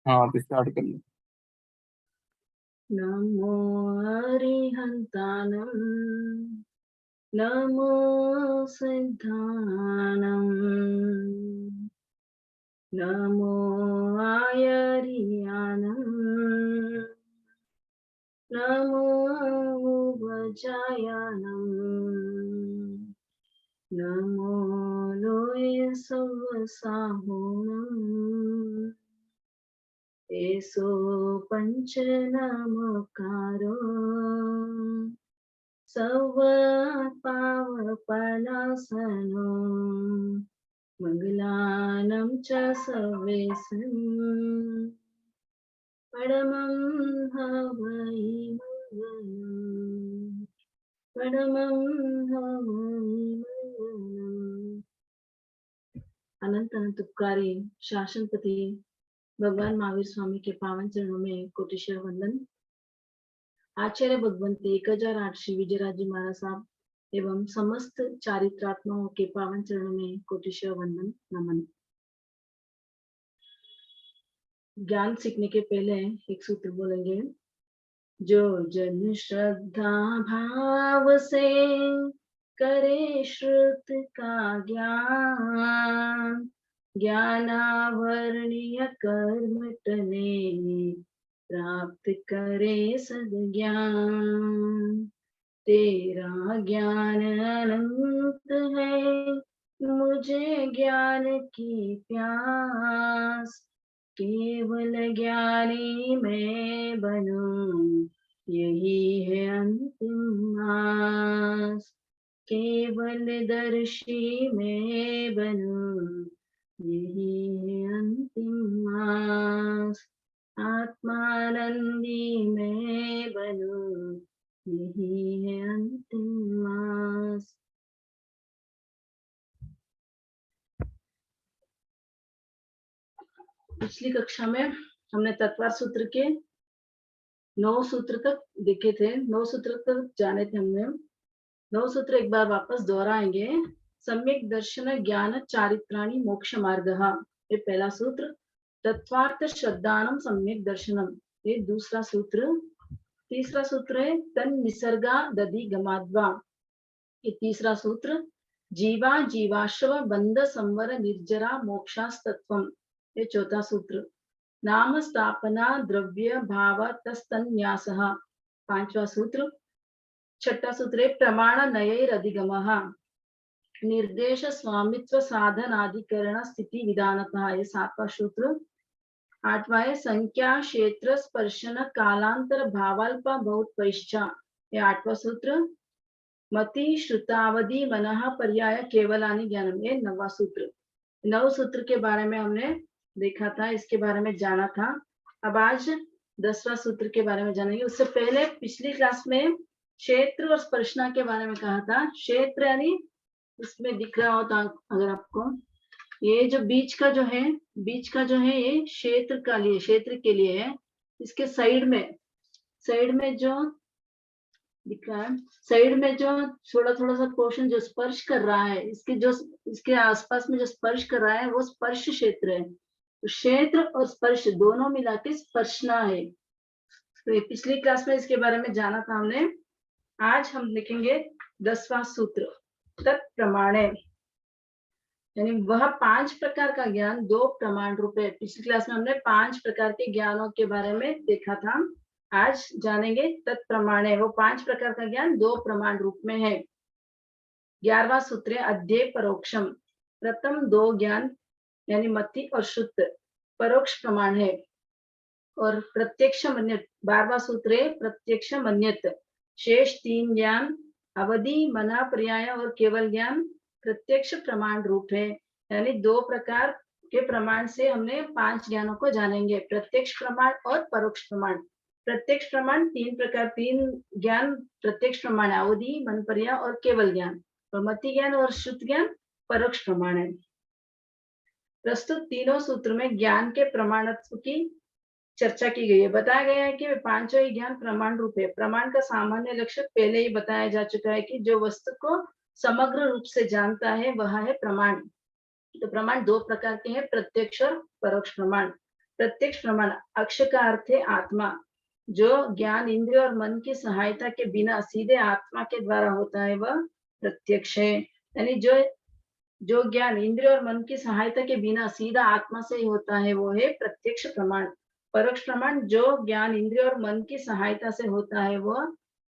हाँ आप स्टार्ट कर लो। नमो अरिहन्तानं नमो सिद्धानं नमो आयर्यानं नमो वज्रायानं नमो लोय सवसाहुनं एसो पंच नमकारो सव पावपनासनो मंगलानं च सर्वेषां परमं हवै मंगलम् परमं हवै मंगलम्। अनंत अनंत उपकारी शासनपति भगवान महावीर स्वामी के पावन चरणों में कोटिशय वंदन। आचार्य भगवंत 1008 श्री विजयराज जी महाराज साहब एवं समस्त चारित्रात्माओं के पावन चरणों में कोटिशय वंदन नमन। ज्ञान सीखने के पहले एक सूत्र बोलेंगे। जो जन श्रद्धा भाव से करे श्रुत का ज्ञान ज्ञानावरणीय कर्म टने प्राप्त करे सद्ज्ञान। तेरा ज्ञान अनंत है मुझे ज्ञान की प्यास केवल ज्ञानी मैं बनूं यही है अंतिम आस। केवल दर्शी मैं बनूं यही है अंतिम आस। आत्मानंदी मैं बनूं यही है अंतिम आस। पिछली कक्षा में हमने तत्वार सूत्र के 9 सूत्र तक देखे थे, 9 सूत्र तक जाने थे हमने। 9 सूत्र एक बार वापस दोहराएंगे। सम्यक दर्शन ज्ञान चारित्राणि मोक्ष मार्गः, ये पहला सूत्र। तत्वार्थ श्रद्धानम सम्यक दर्शनम, ये दूसरा सूत्र। तीसरा सूत्र है तन निसर्गा दधि गमाद्वा, ये तीसरा सूत्र। जीवा जीवाश्व बंध संवर निर्जरा मोक्षास्तत्वम, ये चौथा सूत्र। नाम स्थापना द्रव्य भाव तस्तन्यासः, पांचवा सूत्र। छठा सूत्र है प्रमाण नयैरधिगमः, निर्देश स्वामित्व साधनाधिकरण स्थिति विधानतः, ये सातवां सूत्र। आठवां है संख्या क्षेत्र स्पर्शन कालांतर भावाल्प बहुत पैश्चा, ये आठवां सूत्र। मति श्रुतावधि मनः पर्याय केवलानि ज्ञानम, ये नवा सूत्र। 9 सूत्र के बारे में हमने देखा था, इसके बारे में जाना था। अब आज 10वां सूत्र के बारे में जानेंगे। उससे पहले पिछली क्लास में क्षेत्र और स्पर्शना के बारे में कहा था। क्षेत्र यानी इसमें दिख रहा होता अगर आपको, ये जो बीच का जो है ये क्षेत्र का लिए, क्षेत्र के लिए है। इसके साइड में जो दिख रहा है, साइड में जो थोड़ा थोड़ा सा पोर्शन जो स्पर्श कर रहा है, इसके आसपास में जो स्पर्श कर रहा है वो स्पर्श क्षेत्र है। तो क्षेत्र और स्पर्श दोनों मिला के स्पर्शना है। तो पिछली क्लास में इसके बारे में जाना था हमने। आज हम लिखेंगे 10वां सूत्र तत्प्रमाणे, यानी वह 5 प्रकार का ज्ञान 2 प्रमाण रूप है। पिछली क्लास में हमने 5 प्रकार के ज्ञानों के बारे में देखा था। आज जानेंगे तत्प्रमाणे, वो 5 प्रकार का ज्ञान 2 प्रमाण रूप में है। 11वां सूत्र अध्यय परोक्षम, प्रथम 2 ज्ञान यानी मति और शुद्ध परोक्ष प्रमाण है। और प्रत्यक्ष मन्यत 12वां सूत्र है प्रत्यक्ष मन्यत, शेष 3 ज्ञान अवधि मना पर्याय और केवल ज्ञान प्रत्यक्ष प्रमाण रूप है। यानी 2 प्रकार के प्रमाण से हमने 5 ज्ञानों को जानेंगे, प्रत्यक्ष प्रमाण और परोक्ष प्रमाण। प्रत्यक्ष प्रमाण 3 प्रकार, 3 ज्ञान प्रत्यक्ष प्रमाण है, अवधि मन पर्याय और केवल ज्ञान। और मति ज्ञान और शुद्ध ज्ञान परोक्ष प्रमाण है। प्रस्तुत तीनों सूत्र में ज्ञान के प्रमाणत्व की चर्चा की गई है। बताया गया है कि वे पांचों ही ज्ञान प्रमाण रूप है। प्रमाण का सामान्य लक्ष्य पहले ही बताया जा चुका है कि जो वस्तु को समग्र रूप से जानता है वह है प्रमाण। तो प्रमाण 2 प्रकार के हैं, प्रत्यक्ष और परोक्ष प्रमाण। प्रत्यक्ष प्रमाण, अक्ष का अर्थ है आत्मा, जो ज्ञान इंद्रिय और मन की सहायता के बिना सीधे आत्मा के द्वारा होता है वह प्रत्यक्ष है। यानी जो जो ज्ञान इंद्रिय और मन की सहायता के बिना सीधा आत्मा से ही होता है वो है प्रत्यक्ष प्रमाण। परोक्ष प्रमाण, जो ज्ञान इंद्रिय और मन की सहायता से होता है वह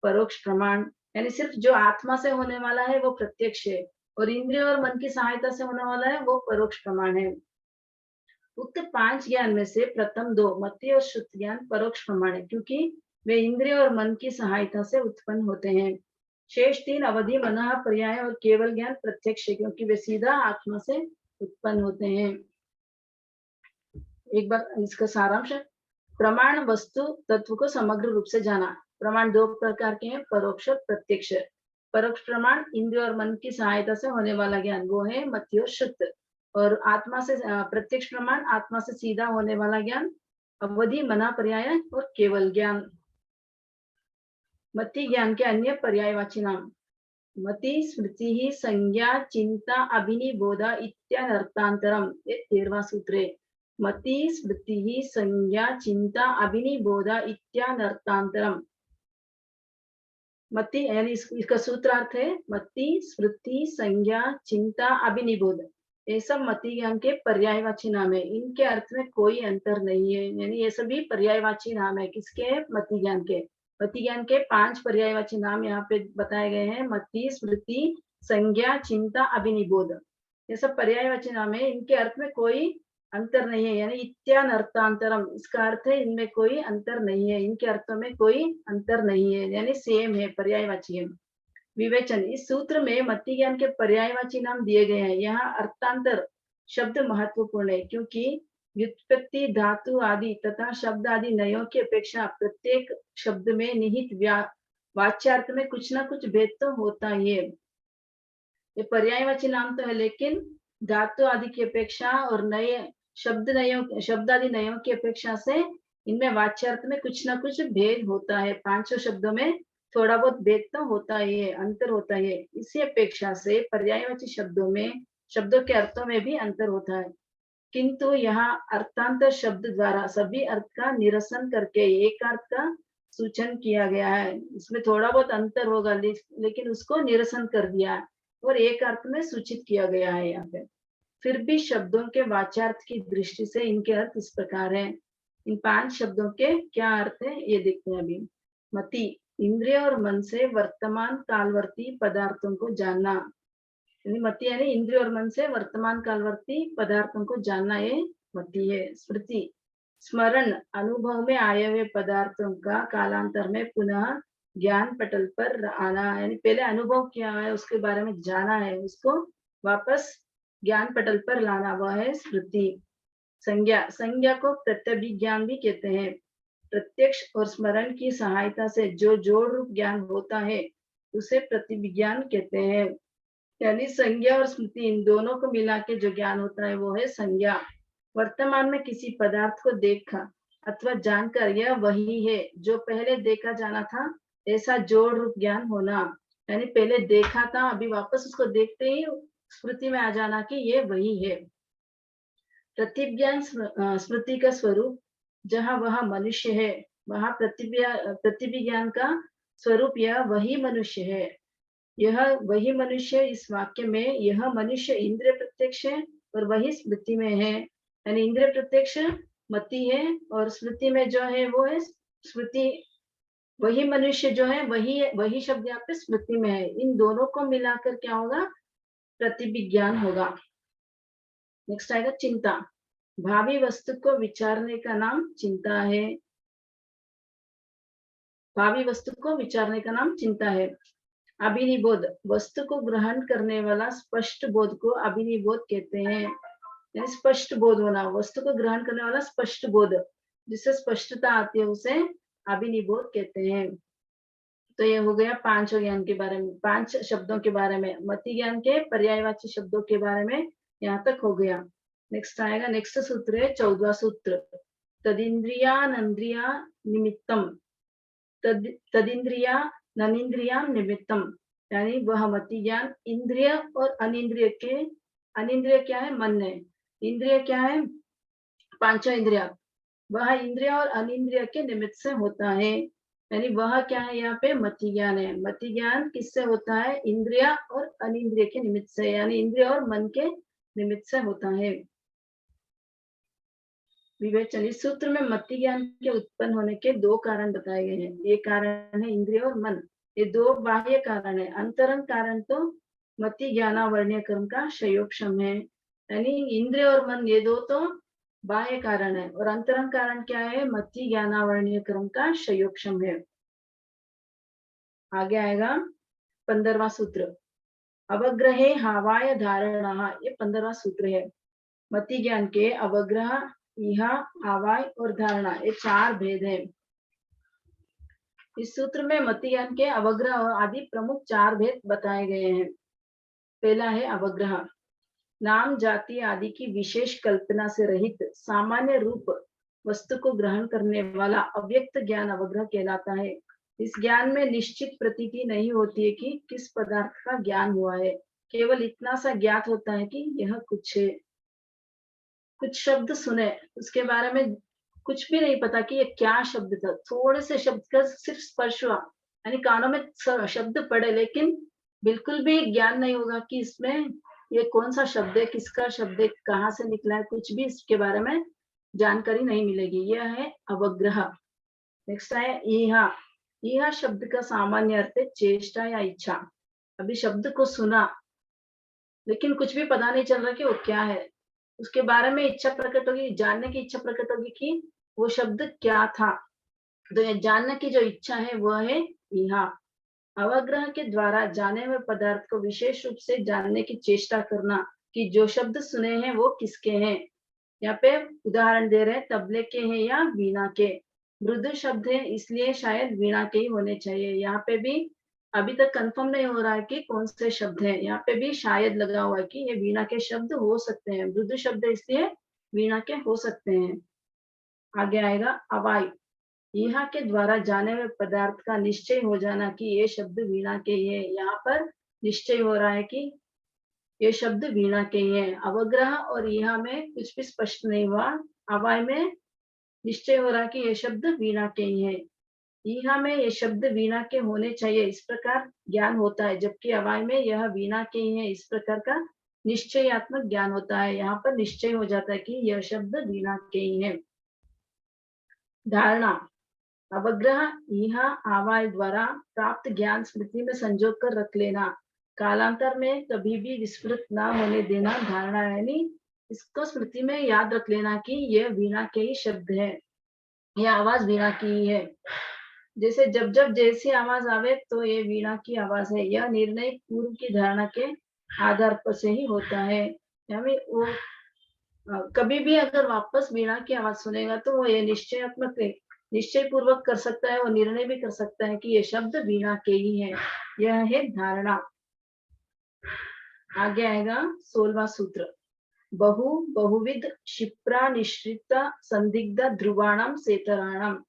परोक्ष प्रमाण। यानी सिर्फ जो आत्मा से होने वाला है वो प्रत्यक्ष है और इंद्रिय और मन की सहायता से होने वाला है वो परोक्ष प्रमाण है। उक्त 5 ज्ञान में से प्रथम 2 मति और श्रुति ज्ञान परोक्ष प्रमाण है, क्योंकि वे इंद्रिय और मन की सहायता से उत्पन्न होते हैं। शेष 3 अवधि, मनः, पर्याय और केवल ज्ञान प्रत्यक्ष है, क्योंकि वे सीधा आत्मा से उत्पन्न होते हैं। एक बार इसका सारांश, प्रमाण वस्तु तत्व को समग्र रूप से जाना। प्रमाण 2 प्रकार के हैं, परोक्ष और प्रत्यक्ष। परोक्ष प्रमाण इंद्रिय और मन की सहायता से होने वाला ज्ञान, वो है मति और श्रुत। और आत्मा से प्रत्यक्ष प्रमाण आत्मा से सीधा होने वाला ज्ञान, अवधि, मना, पर्याय और केवल ज्ञान। मति ज्ञान के अन्य पर्यायवाची नाम, मति स्मृति ही संज्ञा चिंता अभिनिबोधा इत्यानर्थांतरम, ये 13वां सूत्र है। मति स्मृति ही संज्ञा चिंता अभिनिबोधा इत्यानर्थांतरम। मति यानी इसका सूत्रार्थ है मति स्मृति संज्ञा चिंता अभिनिबोध, ये सब मति ज्ञान के पर्यायवाची नाम है। इनके अर्थ में कोई अंतर नहीं है, यानी ये सभी पर्यायवाची नाम है। किसके? मति ज्ञान के। मति ज्ञान के 5 पर्यायवाची नाम यहाँ पे बताए गए हैं, मति स्मृति संज्ञा चिंता अभिनिबोध, ये सब पर्यायवाची नाम है। इनके अर्थ में कोई अंतर नहीं है, यानी इत्यानर्थांतरम, इसका अर्थ है इनमें कोई अंतर नहीं है, इनके अर्थों में कोई अंतर नहीं है, यानी सेम है, पर्यायवाची है। विवेचन, इस सूत्र में मति ज्ञान के पर्यायवाची नाम दिए गए हैं। यहाँ अर्थांतर शब्द महत्वपूर्ण है, क्योंकि व्युत्पत्ति, धातु आदि तथा शब्द आदि नयों की अपेक्षा प्रत्येक शब्द में निहित वाच्यार्थ में कुछ ना कुछ भेद तो होता ही है। ये पर्यायवाची नाम तो है, लेकिन धातु आदि की अपेक्षा और नए शब्द आदि नयों की अपेक्षा से इनमें वाच्यार्थ में कुछ ना कुछ भेद होता है। 500 शब्दों में थोड़ा बहुत भेद तो होता ही है, अंतर होता है। इसी अपेक्षा से पर्यायवाची शब्दों में, शब्दों के अर्थों में भी अंतर होता है, किंतु यहाँ अर्थांतर शब्द द्वारा सभी अर्थ का निरसन करके एक अर्थ का सूचन किया गया है। इसमें थोड़ा बहुत अंतर होगा, लेकिन उसको निरसन कर दिया है और एक अर्थ में सूचित किया गया है यहाँ पे। फिर भी शब्दों के वाच्यार्थ की दृष्टि से इनके अर्थ इस प्रकार है। इन 5 शब्दों के क्या अर्थ है ये देखते हैं अभी। मति, इंद्रिय और मन से वर्तमान कालवर्ती पदार्थों को जानना। मति यानी इंद्रिय और मन से वर्तमान कालवर्ती पदार्थों को जानना, ये मति है। स्मृति, स्मरण, अनुभव में आए हुए पदार्थों का कालांतर में पुनः ज्ञान पटल पर आना, यानी पहले अनुभव किया है उसके बारे में जाना है, उसको वापस ज्ञान पटल पर लाना, वह है स्मृति। संज्ञा, संज्ञा को प्रत्यभिज्ञान भी कहते हैं। प्रत्यक्ष और स्मरण की सहायता से जो जोड़ रूप ज्ञान होता है उसे प्रतिविज्ञान कहते हैं। यानी संज्ञा और स्मृति, इन दोनों को मिला के जो ज्ञान होता है वो है संज्ञा। वर्तमान में किसी पदार्थ को देखा अथवा जानकर यह वही है जो पहले देखा जाना था, ऐसा जोड़ रूप ज्ञान होना। यानी पहले देखा था, अभी वापस उसको देखते ही स्मृति में आ जाना कि ये वही है। प्रतिज्ञान स्मृति का स्वरूप, जहाँ वह मनुष्य है वहाँ प्रतिविज्ञान का स्वरूप यह वही मनुष्य है। यह वही मनुष्य, इस वाक्य में यह मनुष्य इंद्रिय प्रत्यक्ष है और वही स्मृति में है। यानी इंद्रिय प्रत्यक्ष मति है और स्मृति में जो है वो है स्मृति। वही मनुष्य जो है वही शब्द यहाँ पे स्मृति में है। इन दोनों को मिलाकर क्या होगा? प्रतिविज्ञान होगा। नेक्स्ट आएगा चिंता। भावी वस्तु को विचारने का नाम चिंता है। भावी वस्तु को विचारने का नाम चिंता है। अभिनिबोध, वस्तु को ग्रहण करने वाला स्पष्ट बोध को अभिनिबोध कहते हैं। यानी स्पष्ट बोध होना, वस्तु को ग्रहण करने वाला स्पष्ट बोध, जिससे स्पष्टता आती है उसे अभिनिबोध कहते हैं। तो ये हो गया 5 ज्ञान के बारे में, 5 शब्दों के बारे में, मति ज्ञान के पर्यायवाची शब्दों के बारे में यहाँ तक हो गया। नेक्स्ट आएगा, नेक्स्ट सूत्र है 14वां सूत्र, तदिंद्रियानंद्रिया निमित्तम। तदिंद्रिया ननिंद्रिया निमित्तम, यानी वह मति ज्ञान इंद्रिय और अनिंद्रिय के, अनिंद्रिय क्या है? मन है। इंद्रिय क्या है? 5 इंद्रिया, वह इंद्रिय और अनिंद्रिय के निमित्त से होता है। यानी वह क्या है, यहाँ पे मति ज्ञान है। मति ज्ञान किससे होता है? इंद्रिय और अनिंद्रिय के निमित्त से, यानी इंद्रिय और मन के निमित्त से होता है। विवेचन, इस सूत्र में मति ज्ञान के उत्पन्न होने के दो कारण बताए गए हैं। एक कारण है इंद्रिय और मन, ये दो बाह्य कारण है। अंतरंग कारण तो मति ज्ञानावर्ण्य कर्म का संयोगक्षम है। यानी इंद्रिय और मन ये दो तो बाह्य कारण है, और अंतरंग कारण क्या है? मति ज्ञानावर्ण्य कर्म का संयोगक्षम है। आगे आएगा 15वां सूत्र, अवग्रहे हावाय धारणा, ये 15वां सूत्र है। मति ज्ञान के अवग्रह, इहा, आवाय और धारणा, ये चार भेद है। इस सूत्र में मति ज्ञान के अवग्रह आदि प्रमुख चार भेद बताए गए हैं। पहला है अवग्रह, नाम जाति आदि की विशेष कल्पना से रहित सामान्य रूप वस्तु को ग्रहण करने वाला अव्यक्त ज्ञान अवग्रह कहलाता है। इस ज्ञान में निश्चित प्रतीति नहीं होती है कि किस पदार्थ का ज्ञान हुआ है, केवल इतना सा ज्ञात होता है कि यह कुछ है। कुछ शब्द सुने, उसके बारे में कुछ भी नहीं पता कि ये क्या शब्द था। थोड़े से शब्द का सिर्फ स्पर्श हुआ, यानी कानों में शब्द पड़े, लेकिन बिल्कुल भी ज्ञान नहीं होगा कि इसमें ये कौन सा शब्द है, किसका शब्द है, कहाँ से निकला है, कुछ भी इसके बारे में जानकारी नहीं मिलेगी। यह है अवग्रह। नेक्स्ट है ईहा। ईहा शब्द का सामान्य अर्थ है चेष्टा या इच्छा। अभी शब्द को सुना, लेकिन कुछ भी पता नहीं चल रहा कि वो क्या है। उसके बारे में इच्छा प्रकट होगी, जानने की इच्छा प्रकट होगी कि वो शब्द क्या था। तो ये जानने की जो इच्छा है वह है इहा। अवग्रह के द्वारा जाने हुए पदार्थ को विशेष रूप से जानने की चेष्टा करना कि जो शब्द सुने हैं वो किसके हैं। यहाँ पे उदाहरण दे रहे हैं, तबले के हैं या वीणा के। मृदु शब्द है, इसलिए शायद वीणा के ही होने चाहिए। यहाँ पे भी अभी तक कंफर्म नहीं हो रहा है कि कौन से शब्द हैं। यहाँ पे भी शायद लगा हुआ है कि ये वीणा के शब्द हो सकते हैं। मृदु शब्द है इसलिए वीणा के हो सकते हैं। आगे आएगा अवाय। यहाँ के द्वारा जाने हुए पदार्थ का निश्चय हो जाना कि ये शब्द वीणा के ही है। यहाँ पर निश्चय हो रहा है कि ये शब्द वीणा के ही है। अवग्रह और यहाँ में कुछ भी स्पष्ट नहीं हुआ। अवाय में निश्चय हो रहा कि ये शब्द वीणा के ही है। ईहा में ये शब्द वीणा के होने चाहिए, इस प्रकार ज्ञान होता है। जबकि अवाय में यह वीणा के ही है, इस प्रकार का निश्चयात्मक ज्ञान होता है। यहाँ पर निश्चय हो जाता है कि यह शब्द वीणा के ही है। धारणा, अवग्रह, ईहा, आवाय द्वारा प्राप्त ज्ञान स्मृति में संजो कर रख लेना, कालांतर में कभी भी विस्मृत ना होने देना धारणा। यानी इसको स्मृति में याद रख लेना कि यह वीणा के ही शब्द है, यह आवाज वीणा की ही है। जैसे जब जब जैसी आवाज आवे तो ये वीणा की आवाज है, यह निर्णय पूर्व की धारणा के आधार पर से ही होता है। यानी वो कभी भी अगर वापस वीणा की आवाज सुनेगा तो वो ये निश्चयात्मक निश्चय पूर्वक कर सकता है, वो निर्णय भी कर सकता है कि ये शब्द वीणा के ही है। यह है धारणा। आगे आएगा 16वां सूत्र, बहु बहुविध क्षिप्रा निश्रित संदिग्ध ध्रुवाणम सेतराणम।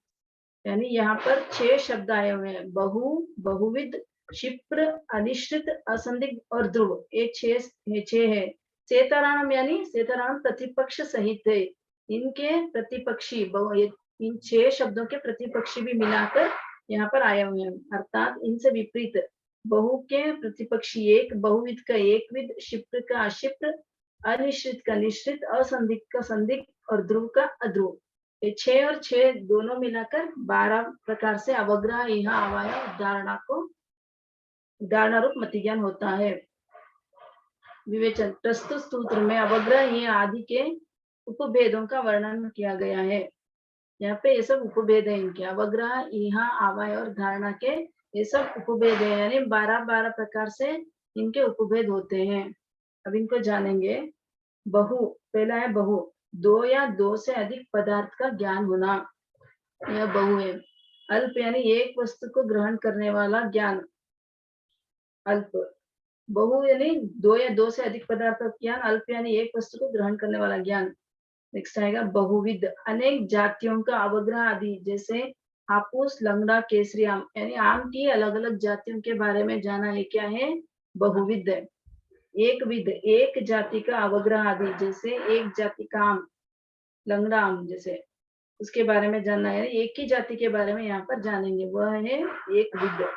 यानी यहाँ पर 6 शब्द आए हुए हैं। बहु, बहुविध, क्षिप्र, अनिश्चित, असंदिग्ध और ध्रुव, ये 6 है। सेतराणम यानी सेतराणम प्रतिपक्ष सहित है। इनके प्रतिपक्षी इन 6 शब्दों के प्रतिपक्षी भी मिलाकर यहाँ पर आए हुए हैं। अर्थात इनसे विपरीत बहु के प्रतिपक्षी एक, बहुविध का एक विध, क्षिप्र का अक्षिप्र, अनिश्चित का निश्चित, असंदिग्ध का संदिग्ध और ध्रुव का अध्रुव। ये 6 और 6 दोनों मिलाकर 12 प्रकार से अवग्रह, यहाँ आवाय धारणा को धारणा रूप मति ज्ञान होता है। विवेचन, प्रस्तुत सूत्र में अवग्रह ये आदि के उपभेदों का वर्णन किया गया है। यहाँ पे ये सब उपभेद है इनके, अवग्रह, यहाँ आवाय और धारणा के ये सब उपभेद है। यानी 12 प्रकार से इनके उपभेद होते हैं। अब इनको जानेंगे। बहु, पहला है बहु, 2 या 2 से अधिक पदार्थ का ज्ञान होना, यह बहु है। अल्प यानी एक वस्तु को ग्रहण करने वाला ज्ञान, अल्प। बहु यानी 2 या 2 से अधिक पदार्थ का ज्ञान, अल्प यानी एक वस्तु को ग्रहण करने वाला ज्ञान। नेक्स्ट आएगा बहुविध, अनेक जातियों का अवग्रह आदि, जैसे हापुस, लंगड़ा, केसरी आम, यानी आम की अलग अलग जातियों के बारे में जाना है, क्या है? बहुविध। एक विध, एक जाति का अवग्रह आदि, जैसे एक जाति का आम, लंगड़ा आम जैसे। उसके बारे में जानना है, एक ही जाति के बारे में यहाँ पर जानेंगे, वह है एक विद।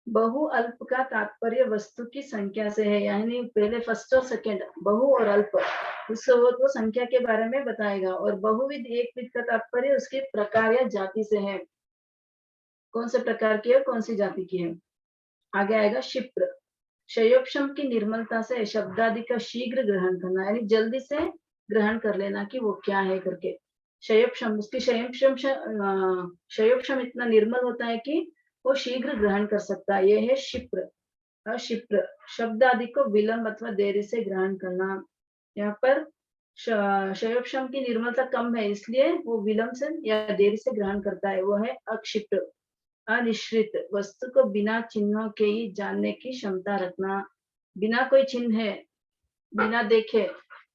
बहु अल्प का तात्पर्य वस्तु की संख्या से है, यानी पहले फर्स्ट और सेकंड बहु और अल्प उससे वो संख्या के बारे में बताएगा, और बहुविध एक विद का तात्पर्य उसके प्रकार या जाति से है, कौन से प्रकार की है कौन सी जाति की है। आगे आएगा क्षिप्र, क्षयोपशम की निर्मलता से शब्दादि का शीघ्र ग्रहण करना, यानी जल्दी से ग्रहण कर लेना कि वो क्या है करके। क्षयोपशम, उसकी क्षयोपशम इतना निर्मल होता है कि वो शीघ्र ग्रहण कर सकता है, ये है क्षिप्र। क्षिप्र शब्द आदि को विलंब अथवा देरी से ग्रहण करना, यहाँ पर क्षयोपशम की निर्मलता कम है इसलिए वो विलंब से या देरी से ग्रहण करता है, वो है अक्षिप्र। अनिश्रित, वस्तु को बिना चिन्हों के ही जानने की क्षमता रखना, बिना कोई चिन्ह है, बिना देखे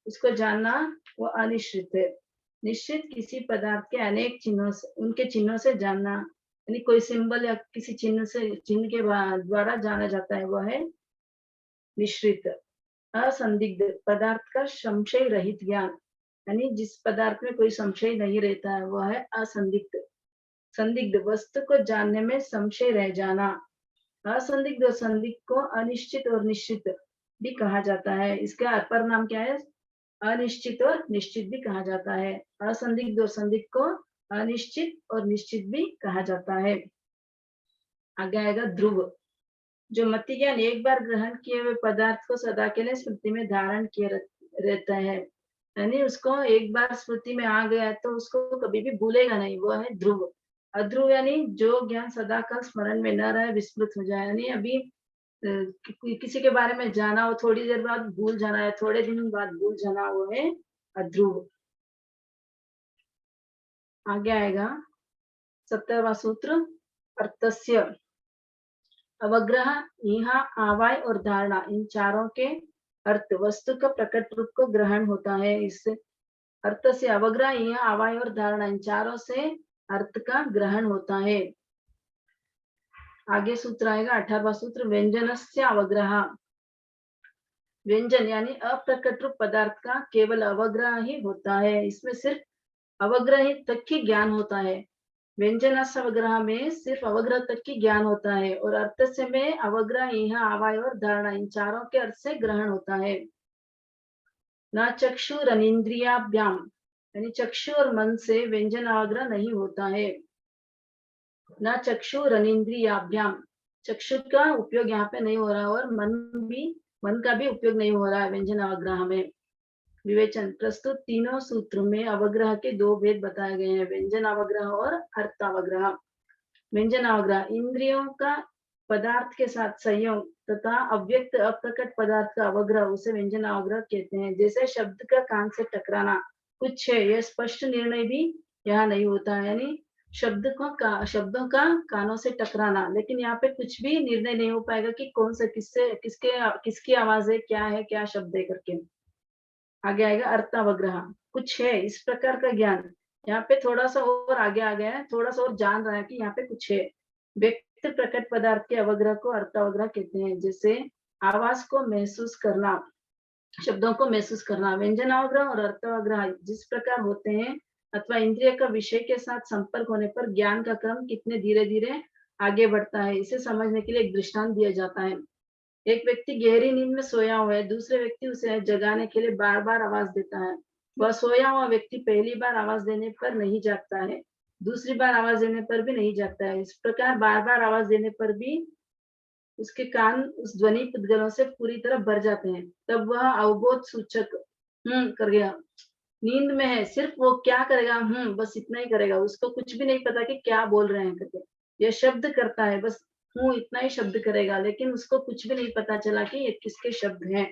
उसको जानना, वो अनिश्रित है। निश्चित, किसी पदार्थ के अनेक चिन्हों से, उनके चिन्हों से जानना, यानी कोई सिंबल या किसी चिन्ह से, चिन्ह के द्वारा जाना जाता है, वो है निश्चित। असंदिग्ध, पदार्थ का संशय रहित ज्ञान, यानी जिस पदार्थ में कोई संशय नहीं रहता है, वह है असंदिग्ध। संदिग्ध, वस्तु को जानने में संशय रह जाना। असंदिग्ध और संदिग्ध को अनिश्चित और निश्चित भी कहा जाता है, इसका अपर नाम क्या है, अनिश्चित और निश्चित भी कहा जाता है। असंदिग्ध और संदिग्ध को अनिश्चित और निश्चित भी कहा जाता है। आगे आएगा ध्रुव, जो मति ज्ञान एक बार ग्रहण किए हुए पदार्थ को सदा के लिए स्मृति में धारण किए रहता है, यानी उसको एक बार स्मृति में आ गया तो उसको कभी भी भूलेगा नहीं, वो है ध्रुव। अध्रुव यानी जो ज्ञान सदा का स्मरण में न रहे, विस्मृत हो जाए, यानी अभी किसी के बारे में जाना हो, थोड़ी देर बाद भूल जाना है, थोड़े दिन बाद भूल जाना, वो है अध्रुव। आगे आएगा 17वां सूत्र, अर्थस्य। अवग्रह, यहाँ आवाय और धारणा, इन चारों के अर्थ वस्तु का प्रकट रूप को ग्रहण होता है। इससे अर्थ से अवग्रह, यहाँ आवाय और धारणा, इन चारों से अर्थ का ग्रहण होता है। आगे सूत्र आएगा 18वां सूत्र, व्यंजनस्य अवग्रह। व्यंजन यानी अप्रकट रूप पदार्थ का केवल अवग्रह ही होता है, इसमें सिर्फ अवग्रह तक ही ज्ञान होता है। व्यंजनावग्रह में सिर्फ अवग्रह तक की ज्ञान होता है, और अर्थ से में अवग्रह, यहाँ आवाय और धारणा, इन चारों के अर्थ से ग्रहण होता है। न चक्षुरनिंद्रियाभ्याम, यानी चक्षु और मन से व्यंजन अवग्रह नहीं होता है। न चक्षुरनिंद्रियाभ्याम, चक्षु का उपयोग यहाँ पे नहीं हो रहा, और मन का भी उपयोग नहीं हो रहा है व्यंजन अवग्रह में। विवेचन, प्रस्तुत तीनों सूत्रों में अवग्रह के दो भेद बताए गए हैं, व्यंजन अवग्रह और अर्थावग्रह। व्यंजन अवग्रह इंद्रियों का पदार्थ के साथ संयोग तथा अव्यक्त अप्रकट पदार्थ का अवग्रह, उसे व्यंजन अवग्रह कहते हैं। जैसे शब्द का कान से टकराना कुछ है, यह स्पष्ट निर्णय भी यहाँ नहीं होता है, यानी शब्दों का कानों से टकराना, लेकिन यहाँ पे कुछ भी निर्णय नहीं हो पाएगा कि कौन से किसकी आवाज है, क्या शब्द है करके। आगे आएगा अर्थावग्रह, कुछ है इस प्रकार का ज्ञान। यहाँ पे थोड़ा सा और आगे आ गया है, थोड़ा सा और जान रहा है कि यहाँ पे कुछ है। व्यक्त प्रकट पदार्थ के अवग्रह को अर्थावग्रह कहते हैं, जैसे आवाज को महसूस करना, शब्दों को महसूस करना। व्यंजनावग्रह और अर्थावग्रह जिस प्रकार होते हैं, अथवा इंद्रिय का विषय के साथ संपर्क होने पर ज्ञान का क्रम कितने धीरे धीरे आगे बढ़ता है, इसे समझने के लिए एक दृष्टांत दिया जाता है। एक व्यक्ति गहरी नींद में सोया हुआ है, दूसरे व्यक्ति उसे जगाने के लिए बार बार आवाज देता है। वह सोया हुआ व्यक्ति पहली बार आवाज देने पर नहीं जागता है, दूसरी बार आवाज देने पर भी नहीं जागता है। इस प्रकार बार बार आवाज देने पर भी उसके कान उस ध्वनि पुद्गलों से पूरी तरह भर जाते हैं। तब वह अवबोध सूचक कर गया, नींद में है, सिर्फ वो क्या करेगा, बस इतना ही करेगा, उसको कुछ भी नहीं पता कि क्या बोल रहे हैं करके। यह शब्द करता है, बस इतना ही शब्द करेगा, लेकिन उसको कुछ भी नहीं पता चला कि ये किसके शब्द हैं।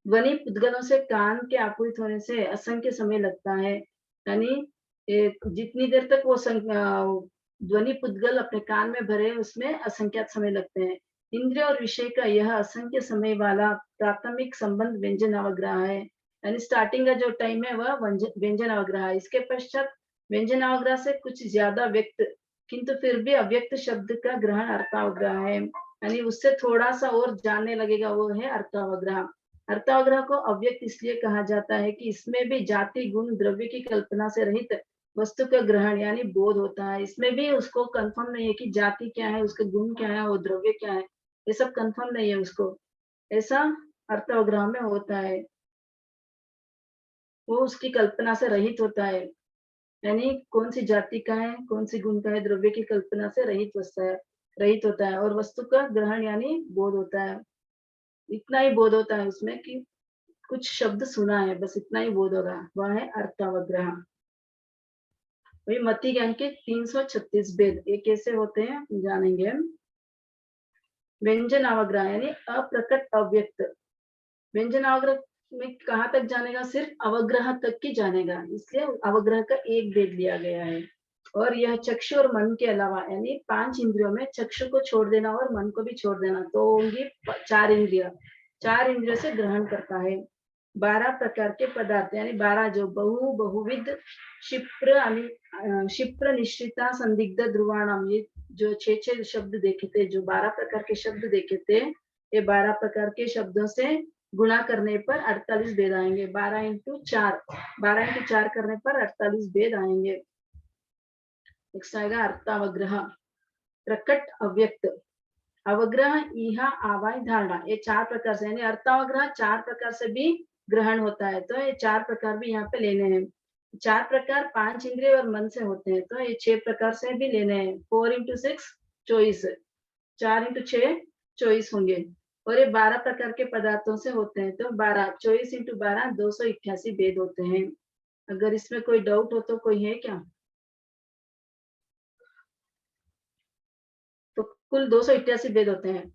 ध्वनि पुद्गलों से कान के आपूरित होने से असंख्य समय लगता है, यानी जितनी देर तक वो ध्वनि पुद्गल अपने कान में भरे, उसमें असंख्यात समय लगते हैं। इंद्रिय और विषय का यह असंख्य समय वाला प्राथमिक संबंध व्यंजन अवग्रह है, यानी स्टार्टिंग का जो टाइम है वह व्यंजन अवग्रह है। इसके पश्चात व्यंजन अवग्रह से कुछ ज्यादा व्यक्त किंतु फिर भी अव्यक्त शब्द का ग्रहण अर्थावग्रह है, यानी उससे थोड़ा सा और जानने लगेगा, वो है अर्थावग्रह। अर्थावग्रह को अव्यक्त इसलिए कहा जाता है कि इसमें भी जाति गुण द्रव्य की कल्पना से रहित वस्तु का ग्रहण यानी बोध होता है। इसमें भी उसको कंफर्म नहीं है कि जाति क्या है, उसके गुण क्या है और द्रव्य क्या है, ये सब कंफर्म नहीं है उसको। ऐसा अर्थावग्रह में होता है। वो उसकी कल्पना से रहित होता है, यानी कौन सी जाति का है, कौन सी गुण का है, द्रव्य की कल्पना से रहित होता है और वस्तु का ग्रहण यानी बोध होता है। इतना ही बोध होता है उसमें कि कुछ शब्द सुना है, बस इतना ही बोध होगा, वह है अर्थावग्रह। वही मति ज्ञान के 336 भेद ये कैसे होते हैं जानेंगे हम। व्यंजन अवग्रह यानी अप्रकट अव्यक्त। व्यंजन अवग्रह में कहाँ तक जानेगा, सिर्फ अवग्रह तक की जानेगा, इसलिए अवग्रह का एक भेद लिया गया है। और यह चक्षु और मन के अलावा यानी 5 इंद्रियों में चक्षु को छोड़ देना और मन को भी छोड़ देना, तो होंगी 4 इंद्रिय। 4 इंद्रियों से ग्रहण करता है। 12 प्रकार के पदार्थ यानी 12 जो बहुविध क्षिप्र निश्चिता संदिग्ध ध्रुवाणाम, ये जो 6 शब्द देखे थे, जो 12 प्रकार के शब्द देखे थे, ये 12 प्रकार के शब्दों से गुणा करने पर 48 भेद आएंगे। 12 इंटू 4 करने पर 48 भेद आएंगे। नेक्स्ट आएगा अर्थावग्रह। प्रकट अव्यक्त। अवग्रह इहा आवाय धारणा, ये 4 प्रकार से यानी अर्थावग्रह 4 प्रकार से भी ग्रहण होता है, तो ये 4 प्रकार भी यहाँ पे लेने हैं। 4 प्रकार 5 इंद्रिय और मन से होते हैं, तो ये 6 प्रकार से भी लेने हैं। 4 इंटू 6 24, 4 इंटू 6 24 होंगे। और ये 12 प्रकार के पदार्थों से होते हैं, तो 12 24 इंटू 12 288 भेद होते हैं। अगर इसमें कोई डाउट हो तो कोई है क्या? तो कुल 288 भेद होते हैं।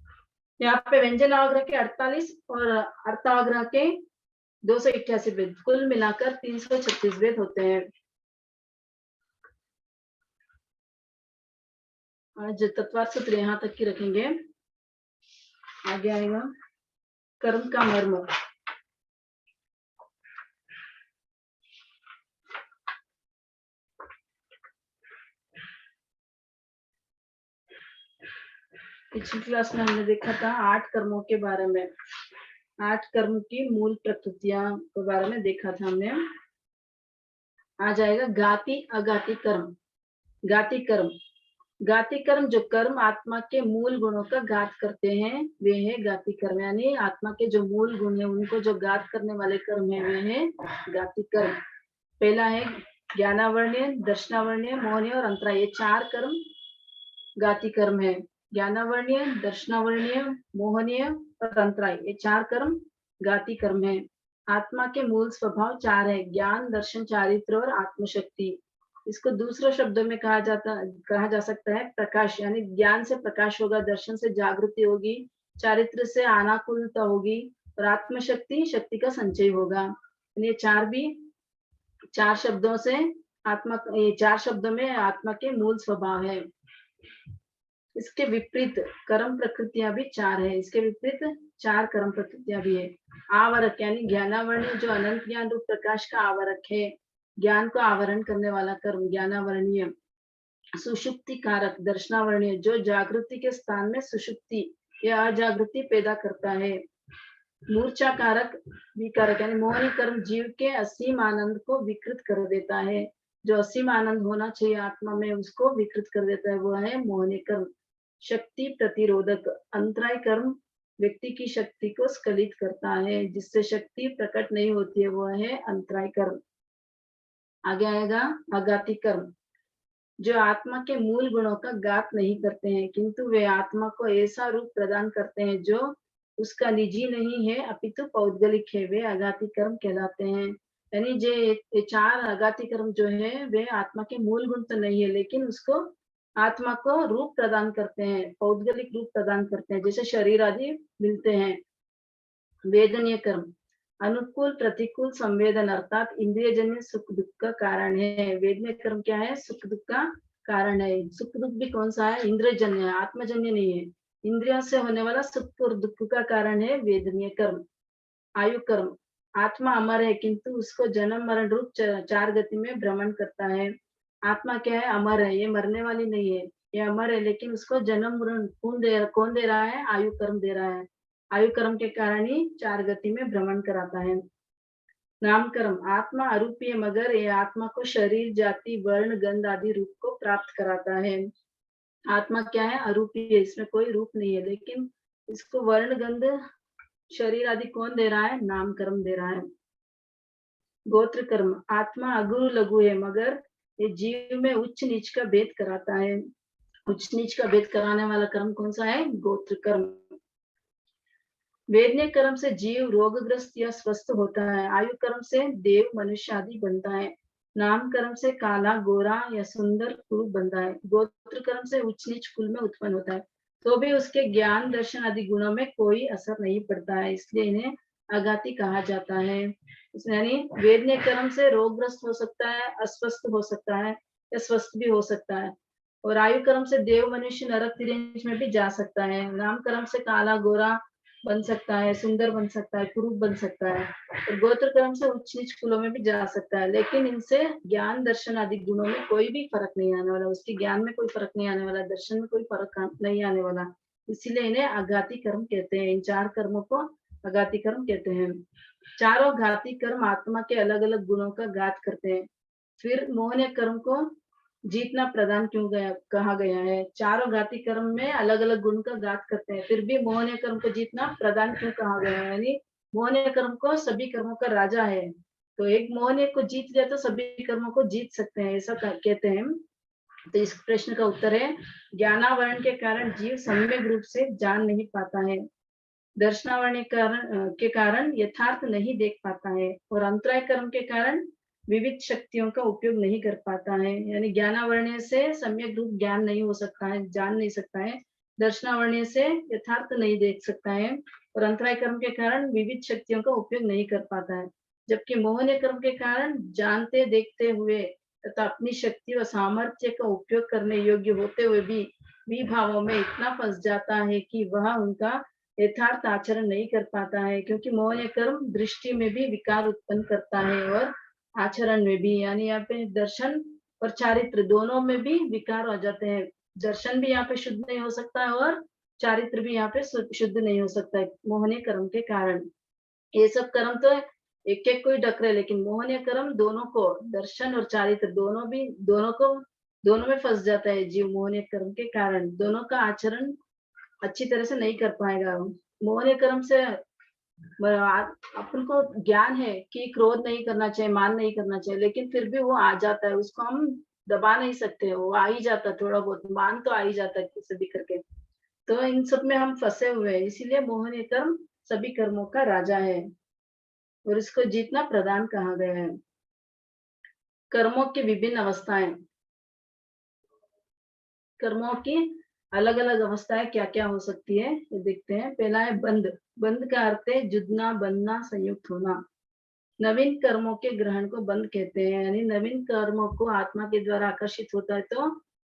यहाँ पे व्यंजन अवग्रह के 48 और अर्थावग्रह के 288 भेद, कुल मिलाकर 336 भेद होते हैं। आज तत्वार्थ सूत्र यहाँ तक की रखेंगे। आगे आएगा कर्म का मर्म। पिछली क्लास में हमने देखा था 8 कर्मों के बारे में, 8 कर्म की मूल प्रकृतियां के बारे में देखा था हमने। आ जाएगा घाती अघाती कर्म। घाती कर्म, घाती कर्म जो कर्म आत्मा के मूल गुणों का घात करते हैं वे है घाती कर्म, यानी आत्मा के जो मूल गुण है उनको जो घात करने वाले कर्म है वे है घाती कर्म। पहला है ज्ञानावरणीय, दर्शनावरणीय, मोहनीय और अंतराय, ये 4 कर्म घाती कर्म है। ज्ञानावरणीय, दर्शनावरणीय, मोहनीय और अंतराय, ये 4 कर्म घाती कर्म है। आत्मा के मूल स्वभाव 4 है, ज्ञान, दर्शन, चारित्र और आत्मशक्ति। इसको दूसरे शब्दों में कहा जा सकता है प्रकाश, यानी ज्ञान से प्रकाश होगा, दर्शन से जागृति होगी, चारित्र से अनाकुलता होगी और आत्मशक्ति शक्ति का संचय होगा। ये 4 शब्दों से आत्मा, ये 4 शब्दों में आत्मा के मूल स्वभाव है। इसके विपरीत कर्म प्रकृतियां भी 4 है, इसके विपरीत 4 कर्म प्रकृतियां भी है। आवरक यानी ज्ञानावरणीय जो अनंत ज्ञान रूप प्रकाश का आवरक है, ज्ञान को आवरण करने वाला कर्म ज्ञानावरणीय। सुषुप्ति कारक दर्शनावरणीय जो जागृति के स्थान में सुषुप्ति या अजागृति पैदा करता है। मूर्छा कारक विकारक यानी मोहनी कर्म जीव के असीम आनंद को विकृत कर देता है, जो असीम आनंद होना चाहिए आत्मा में उसको विकृत कर देता है, वो है मोहनी कर्म। शक्ति प्रतिरोधक अंतराय कर्म व्यक्ति की शक्ति को स्खलित करता है, जिससे शक्ति प्रकट नहीं होती है, वो है अंतराय कर्म। आगे आएगा अघाती कर्म, जो आत्मा के मूल गुणों का घात नहीं करते हैं, किंतु वे आत्मा को ऐसा रूप प्रदान करते हैं जो उसका निजी नहीं है अपितु पौद्गलिक है, वे अघाती कर्म कहलाते हैं। यानी ये 4 अघाती कर्म जो है वे आत्मा के मूल गुण तो नहीं है, लेकिन उसको आत्मा को रूप प्रदान करते हैं, पौद्गलिक रूप प्रदान करते हैं, जैसे शरीर आदि मिलते हैं। वेदनीय कर्म अनुकूल प्रतिकूल संवेदन अर्थात इंद्रिय जन्य सुख दुख का कारण है। वेदनीय कर्म क्या है, सुख दुख का कारण है। सुख दुख भी कौन सा है, इंद्रिय जन्य है, आत्मजन्य नहीं है। इंद्रियों से होने वाला सुख और दुख का कारण है वेदनीय कर्म। आयु कर्म आत्मा अमर है, किंतु उसको जन्म मरण रूप 4 गति में भ्रमण करता है। आत्मा क्या है, अमर है, ये मरने वाली नहीं है, ये अमर है, लेकिन उसको जन्म मरण कौन दे रहा है, आयु कर्म दे रहा है। आयु कर्म के कारण ही 4 गति में भ्रमण कराता है। नाम कर्म, आत्मा अरूपी है मगर ये आत्मा को शरीर, जाति, वर्ण, गंध आदि रूप को प्राप्त कराता है। आत्मा क्या है? अरूपी है, इसमें कोई रूप नहीं है, लेकिन इसको वर्ण, गंध, शरीर आदि कौन दे रहा है? नाम कर्म दे रहा है। गोत्र कर्म, आत्मा अगुरु लघु है मगर ये जीव में उच्च नीच का भेद कराता है। उच्च नीच का भेद कराने वाला कर्म कौन सा है? गोत्र कर्म। वेदनीय कर्म से जीव रोगग्रस्त या स्वस्थ होता है। आयु कर्म से देव, मनुष्य आदि बनता है। नाम कर्म से काला, गोरा या सुंदर कुरूप बनता है। गोत्र कर्म से उच्च नीच कुल में उत्पन्न होता है, तो भी उसके ज्ञान, दर्शन आदि गुणों में कोई असर नहीं पड़ता है, इसलिए इन्हें अघाती कहा जाता है। यानी वेदनीय कर्म से रोगग्रस्त हो सकता है, अस्वस्थ हो सकता है या स्वस्थ भी हो सकता है। और आयु कर्म से देव, मनुष्य, नरक, तिर्यंच में भी जा सकता है। नाम कर्म से काला, गोरा बन सकता है, सुंदर बन सकता है, कुरूप बन सकता है। और गोत्र कर्म से उच्च नीच कुलों में भी जा सकता है, लेकिन इनसे ज्ञान, दर्शन आदि गुणों में कोई भी फर्क नहीं आने वाला। उसके ज्ञान में कोई फर्क नहीं आने वाला, दर्शन में कोई फर्क नहीं आने वाला, इसीलिए इन्हें अघाती कर्म कहते हैं। इन 4 कर्मों को अघाती कर्म कहते हैं। चारों घाती कर्म आत्मा के अलग अलग गुणों का घात करते हैं। फिर मोहनीय कर्म को जीतना प्रदान क्यों कहा गया है? चारों घाती कर्म में अलग अलग गुण का घात करते हैं, फिर भी मोहनीय कर्म को जीतना प्रदान क्यों कहा गया है? यानी मोहनीय कर्म को सभी कर्मों का राजा है, तो एक मोहनीय को जीत जाए तो सभी कर्मों को जीत सकते हैं, ऐसा कहते हैं। तो इस प्रश्न का उत्तर है, ज्ञानावरण के कारण जीव सम्यक रूप से जान नहीं पाता है, दर्शनावरण के कारण यथार्थ नहीं देख पाता है, और अंतराय कर्म के कारण विविध शक्तियों का उपयोग नहीं कर पाता है। यानी ज्ञानावरण से सम्यक रूप ज्ञान नहीं हो सकता है, जान नहीं सकता है। दर्शनावरण से यथार्थ नहीं देख सकता है, और अंतराय कर्म के कारण विविध शक्तियों का उपयोग नहीं कर पाता है। जबकि मोहनीय कर्म के कारण जानते देखते हुए तथा अपनी शक्ति व सामर्थ्य का उपयोग करने योग्य होते हुए भी विभावों में इतना फंस जाता है कि वह उनका यथार्थ आचरण नहीं कर पाता है, क्योंकि मोहनीय कर्म दृष्टि में भी विकार उत्पन्न करता है और आचरण में भी। यानी यहाँ पे दर्शन और चारित्र दोनों में भी विकार हो जाते हैं। दर्शन भी यहाँ पे शुद्ध नहीं हो सकता है और चारित्र भी यहाँ पे शुद्ध नहीं हो सकता है मोहनीय कर्म के कारण। ये सब कर्म तो एक एक कोई डकरे, लेकिन मोहनीय कर्म दोनों को, दर्शन और चारित्र दोनों में फंस जाता है जीव मोहनीय कर्म के कारण। दोनों का आचरण अच्छी तरह से नहीं कर पाएगा। मोहनीय कर्म से अपन को ज्ञान है कि क्रोध नहीं करना चाहिए, मान नहीं करना चाहिए, लेकिन फिर भी वो आ जाता है, उसको हम दबा नहीं सकते, वो आ ही जाता है, थोड़ा बहुत मान तो आ ही जाता है किसी भी करके। तो इन सब में हम फंसे हुए हैं, इसीलिए मोहनीय कर्म सभी कर्मों का राजा है और इसको जीतना प्रदान कहा गया है। कर्मों की विभिन्न अवस्थाएं, कर्मों की अलग अलग अवस्थाएं क्या क्या हो सकती है ये देखते हैं। पहला है बंध। बंध का अर्थ है जुड़ना, बनना, संयुक्त होना। नवीन कर्मों के ग्रहण को बंध कहते हैं, यानी नवीन कर्मों को आत्मा के द्वारा आकर्षित होता है तो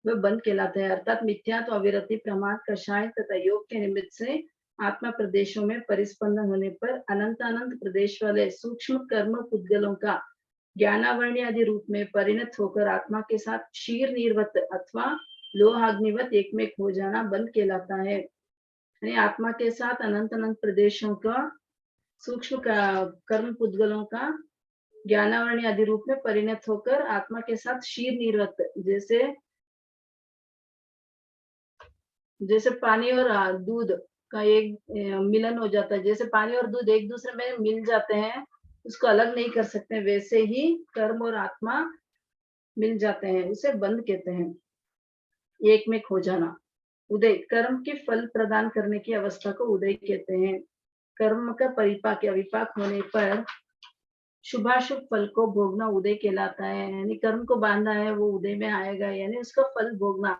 वह बंध कहलाता है। अर्थात मिथ्या तो अविरति, प्रमाद, कषाय तथा योग के निमित्त से आत्मा प्रदेशों में परिस्पंदन होने पर अनंत अनंत प्रदेश वाले सूक्ष्म कर्म पुद्गलों का ज्ञानावरणी आदि रूप में परिणत होकर आत्मा के साथ क्षीर निर्वत अथवा लोहाग्निवत एकमेक हो जाना बंध कहलाता है। यानी आत्मा के साथ अनंत अनंत प्रदेशों का सूक्ष्म कर्म पुद्गलों का ज्ञानावरणी आदि रूप में परिणत होकर आत्मा के साथ क्षीर निर्वत, जैसे जैसे पानी और दूध का एक मिलन हो जाता है, जैसे पानी और दूध एक दूसरे में मिल जाते हैं, उसको अलग नहीं कर सकते, वैसे ही कर्म और आत्मा मिल जाते हैं, उसे बंध कहते हैं, एक में खो जाना। उदय, कर्म के फल प्रदान करने की अवस्था को उदय कहते हैं। कर्म का परिपाक या विपाक होने पर शुभाशुभ फल को भोगना उदय कहलाता है। यानी कर्म को बांधा है वो उदय में आएगा, यानी उसका फल भोगना।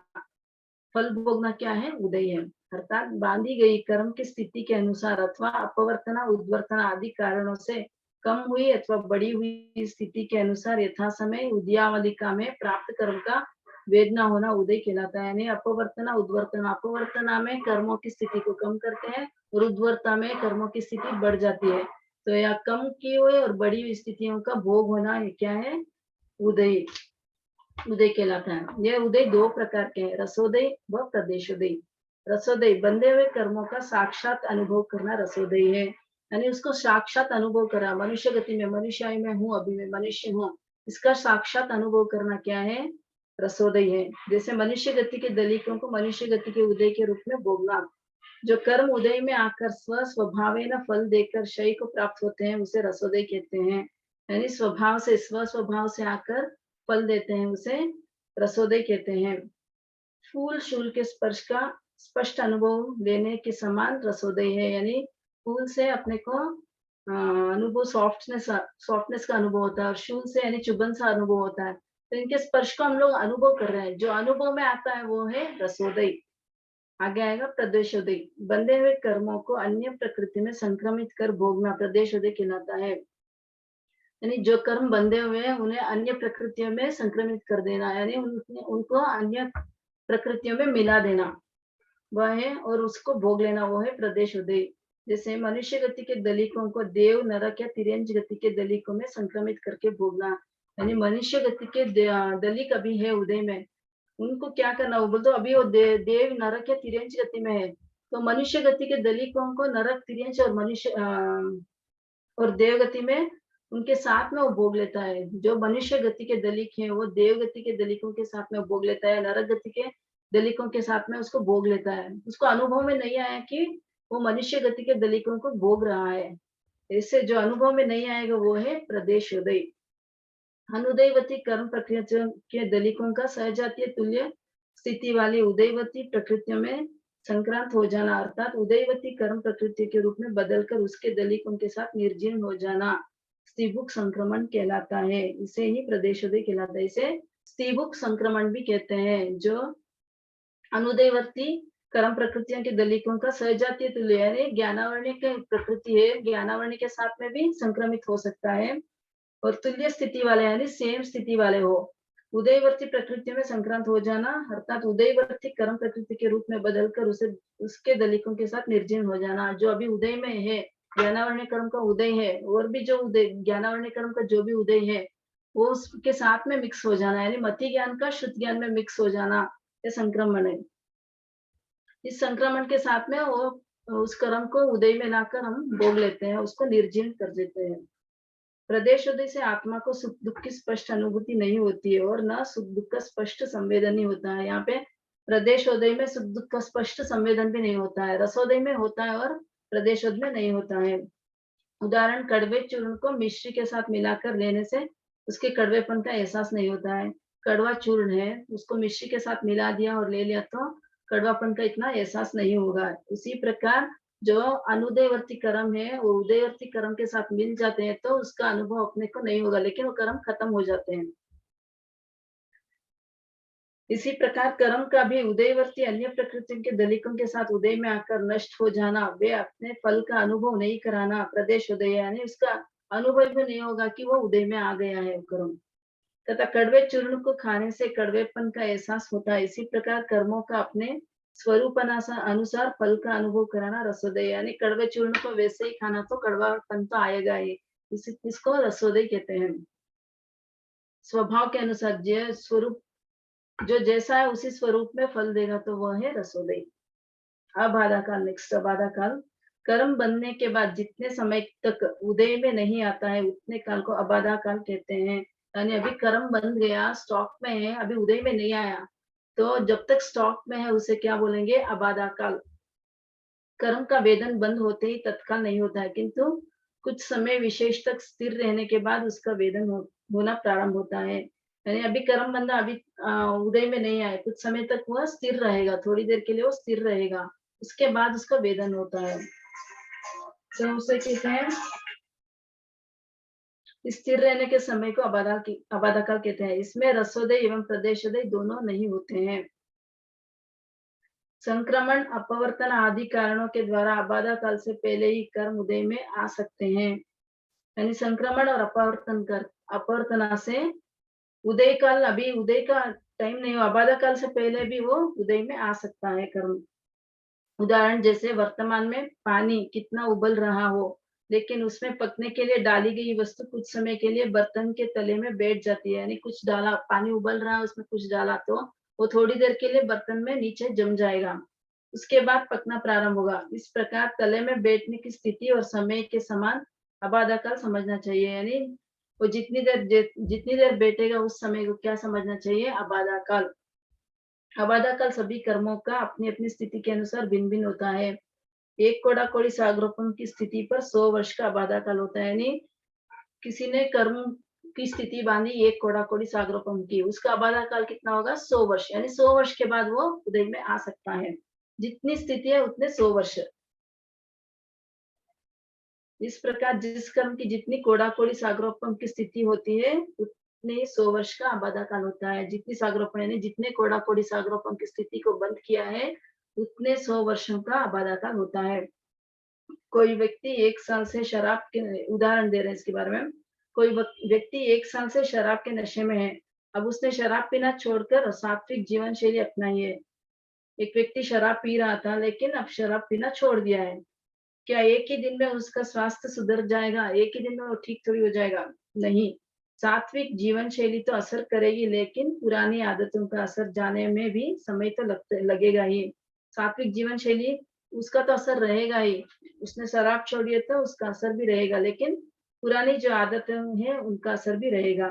फल भोगना क्या है? उदय है। अर्थात बांधी गई कर्म की स्थिति के अनुसार अथवा अपवर्तना, उद्वर्तना आदि कारणों से कम हुई अथवा बढ़ी हुई स्थिति के अनुसार यथा समय उदयावलिका में प्राप्त कर्म का वेदना होना उदय कहलाता है। यानी अपवर्तना, उद्वर्तना, अपवर्तना में कर्मों की स्थिति को कम करते हैं और उद्वर्ता में कर्मों की स्थिति बढ़ जाती है। तो यह कम की हुई और बढ़ी हुई स्थितियों का भोग होना क्या है? उदय, उदय कहलाता है। यह उदय दो प्रकार के हैं, रसोदय व प्रदेशोदय। रसोदय बंधे हुए कर्मों का साक्षात अनुभव करना रसोदय है, यानी उसको साक्षात अनुभव करा। मनुष्य गति में, मनुष्य में हूँ, अभी मैं मनुष्य हूँ, इसका साक्षात अनुभव करना क्या है? रसोदय है। जैसे मनुष्य गति के दलिकों को मनुष्य गति के उदय के रूप में भोगना। जो कर्म उदय में आकर स्वभावेन फल देकर शय को प्राप्त होते हैं, उसे रसोदय कहते हैं। यानी स्वभाव से, स्वभाव से आकर फल देते हैं, उसे रसोदय कहते हैं। फूल शूल के स्पर्श का स्पष्ट अनुभव लेने के समान रसोदय है, यानी फूल से अपने को अनुभव सॉफ्टनेस का अनुभव होता है, और शूल से यानी चुभन सा अनुभव होता है। तो इनके स्पर्श को हम लोग अनुभव कर रहे हैं, जो अनुभव में आता है वो है रसोदय। आगे आएगा प्रदेशोदय। बंधे हुए कर्मों को अन्य प्रकृति में संक्रमित कर भोगना प्रदेशोदय कहलाता है। यानी जो कर्म बंधे हुए हैं उन्हें अन्य प्रकृतियों में संक्रमित कर देना, यानी उनको अन्य प्रकृतियों में मिला देना वह है, और उसको भोग लेना वो है प्रदेशोदय। जैसे मनुष्य गति के दलिकों को देव नरक या तिर्यंज गति के दलिकों में संक्रमित करके भोगना, यानी मनुष्य गति के दलिक अभी है उदय में, उनको क्या करना, वो बोलते अभी वो देव नरक या तिर्यंज गति में है, तो मनुष्य गति के दलिकों को नरक तिर्यंज और मनुष्य और देव गति में उनके साथ में वो भोग लेता है। जो मनुष्य गति के दलिक है वो देव गति के दलिकों के साथ में भोग लेता है, नरक गति के दलिकों के साथ में उसको भोग लेता है। उसको अनुभव में नहीं आया कि वो मनुष्य गति के दलिकों को भोग रहा है। इससे जो अनुभव में नहीं आएगा वो है प्रदेशोदय। अनुदयवती कर्म प्रकृतियों के दलिकों का सहजातीय तुल्य स्थिति वाली उदयवती प्रकृतियों में संक्रांत हो जाना, अर्थात उदयवती कर्म प्रकृति के रूप में बदलकर उसके दलिकों के साथ निर्जीर्ण हो जाना स्त्रीभुक संक्रमण कहलाता है। इसे ही प्रदेशोदय कहलाता है। इसे स्त्रीभुक संक्रमण भी कहते हैं। जो अनुदयवर्ती कर्म प्रकृतियों के दलिकों का सहजातीय तुल्य यानी ज्ञानावरणी की प्रकृति है, ज्ञानावरणी के साथ में भी संक्रमित हो सकता है, और तुल्य स्थिति वाले यानी सेम स्थिति वाले हो। उदयवर्ती प्रकृति में संक्रांत हो जाना, अर्थात उदयवर्ती कर्म प्रकृति के रूप में बदलकर उसे उसके दलिकों के साथ निर्जीर्ण हो जाना। जो अभी उदय में है, ज्ञानावरणी कर्म का उदय है, और भी जो उदय ज्ञानावरणी कर्म का जो भी उदय है वो उसके साथ में मिक्स हो जाना, यानी मति ज्ञान का शुद्ध ज्ञान में मिक्स हो जाना, ये संक्रमण है। इस संक्रमण के साथ में वो उस कर्म को उदय में लाकर हम भोग लेते हैं, उसको निर्जीर्ण कर देते हैं। प्रदेशोदय से आत्मा को सुख दुख की स्पष्ट अनुभूति नहीं होती है, और न सुख दुख का स्पष्ट संवेदन ही होता है। यहाँ पे प्रदेशोदय में सुख दुख का स्पष्ट संवेदन भी नहीं होता है, रसोदय में होता है और प्रदेशोदय में नहीं होता है। उदाहरण, कड़वे चूर्ण को मिश्री के साथ मिलाकर लेने से उसके कड़वेपन का एहसास नहीं होता है। कड़वा चूर्ण है, उसको मिश्री के साथ मिला दिया और ले लिया तो कड़वापन का इतना एहसास नहीं होगा। उसी प्रकार जो अनुदयवर्ती कर्म है वो उदयवर्ती कर्म के साथ मिल जाते हैं तो उसका अनुभव अपने को नहीं होगा, लेकिन वो कर्म खत्म हो जाते हैं। इसी प्रकार कर्म का भी उदयवर्ती अन्य प्रकृति के दलिकों के साथ उदय में आकर नष्ट हो जाना, वे अपने फल का अनुभव नहीं कराना प्रदेश उदय, यानी उसका अनुभव भी नहीं होगा कि वो उदय में आ गया है कर्म। तथा कड़वे चूर्ण को खाने से कड़वेपन का एहसास होता है। इसी प्रकार कर्मों का अपने स्वरूप अनुसार फल का अनुभव कराना रसोदय, यानी कड़वे चूर्ण को वैसे ही खाना तो कड़वापन तो आएगा ही, इसको रसोदय कहते हैं। स्वभाव के अनुसार जो स्वरूप जो जैसा है उसी स्वरूप में फल देगा तो वह है रसोदय। अबाधा काल, नेक्स्ट अबाधा काल। कर्म बनने के बाद जितने समय तक उदय में नहीं आता है उतने काल को अबाधा काल कहते हैं। यानी अभी कर्म बन गया, स्टॉक में है, अभी उदय में नहीं आया, तो जब तक स्टॉक में है उसे क्या बोलेंगे? अबाधा काल। कर्म का वेदन बंद होते ही तत्काल नहीं होता है, किंतु कुछ समय विशेष तक स्थिर रहने के बाद उसका वेदन होना प्रारंभ होता है। यानी अभी कर्म बंधा अभी उदय में नहीं आए, कुछ समय तक वह स्थिर रहेगा, थोड़ी देर के लिए वो स्थिर रहेगा, उसके बाद उसका वेदन होता है। तो उसे कहते हैं, स्थिर रहने के समय को अबाधा काल कहते हैं। इसमें रसोदय एवं प्रदेशोदय दोनों नहीं होते हैं। संक्रमण, अपवर्तन आदि कारणों के द्वारा अबाधा काल से पहले ही कर्म उदय में आ सकते हैं। यानी संक्रमण और अपवर्तना से उदय काल, अभी उदय का टाइम नहीं हो, अबाधा काल से पहले भी वो उदय में आ सकता है कर्म। उदाहरण, जैसे वर्तमान में पानी कितना उबल रहा हो, लेकिन उसमें पकने के लिए डाली गई वस्तु कुछ समय के लिए बर्तन के तले में बैठ जाती है, यानी कुछ डाला, पानी उबल रहा है उसमें कुछ डाला तो वो थोड़ी देर के लिए बर्तन में नीचे जम जाएगा। उसके बाद पकना प्रारंभ होगा। इस प्रकार तले में बैठने की स्थिति और समय के समान आबादा काल समझना चाहिए, यानी वो जितनी देर बैठेगा उस समय को क्या समझना चाहिए, आबादा काल। आबादा काल सभी कर्मों का अपनी अपनी स्थिति के अनुसार भिन्न भिन्न होता है। एक कोड़ा कोड़ी सागरोपण की स्थिति पर 100 वर्ष का आबादा काल होता है, यानी किसी ने कर्म की स्थिति बांधी एक कोड़ा कोड़ी सागरोपम की, उसका आबादा काल कितना होगा, 100 वर्ष, यानी 100 वर्ष के बाद वो उदय में आ सकता है। जितनी स्थिति है उतने 100 वर्ष। इस प्रकार जिस कर्म की जितनी कोड़ा कोड़ी सागरोपम की स्थिति होती है उतने 100 वर्ष का आबादा काल होता है। जितनी सागरोपण यानी जितने कोड़ा कोड़ी सागरोपम की स्थिति को बंद किया है उतने 100 वर्षों का आबादा काल होता है। कोई व्यक्ति 1 साल से शराब के, उदाहरण दे रहे हैं इसके बारे में, कोई व्यक्ति 1 साल से शराब के नशे में है। अब उसने शराब पीना छोड़कर सात्विक जीवन शैली अपनाई है। एक व्यक्ति शराब पी रहा था लेकिन अब शराब पीना छोड़ दिया है। क्या एक ही दिन में उसका स्वास्थ्य सुधर जाएगा? एक ही दिन में वो ठीक थोड़ी हो जाएगा? नहीं। सात्विक जीवन शैली तो असर करेगी, लेकिन पुरानी आदतों का असर जाने में भी समय तो लगेगा ही। सात्विक जीवन शैली उसका तो असर रहेगा ही। उसने शराब छोड़ी है तो उसका असर भी रहेगा, लेकिन पुरानी जो आदतें हैं उनका असर भी रहेगा।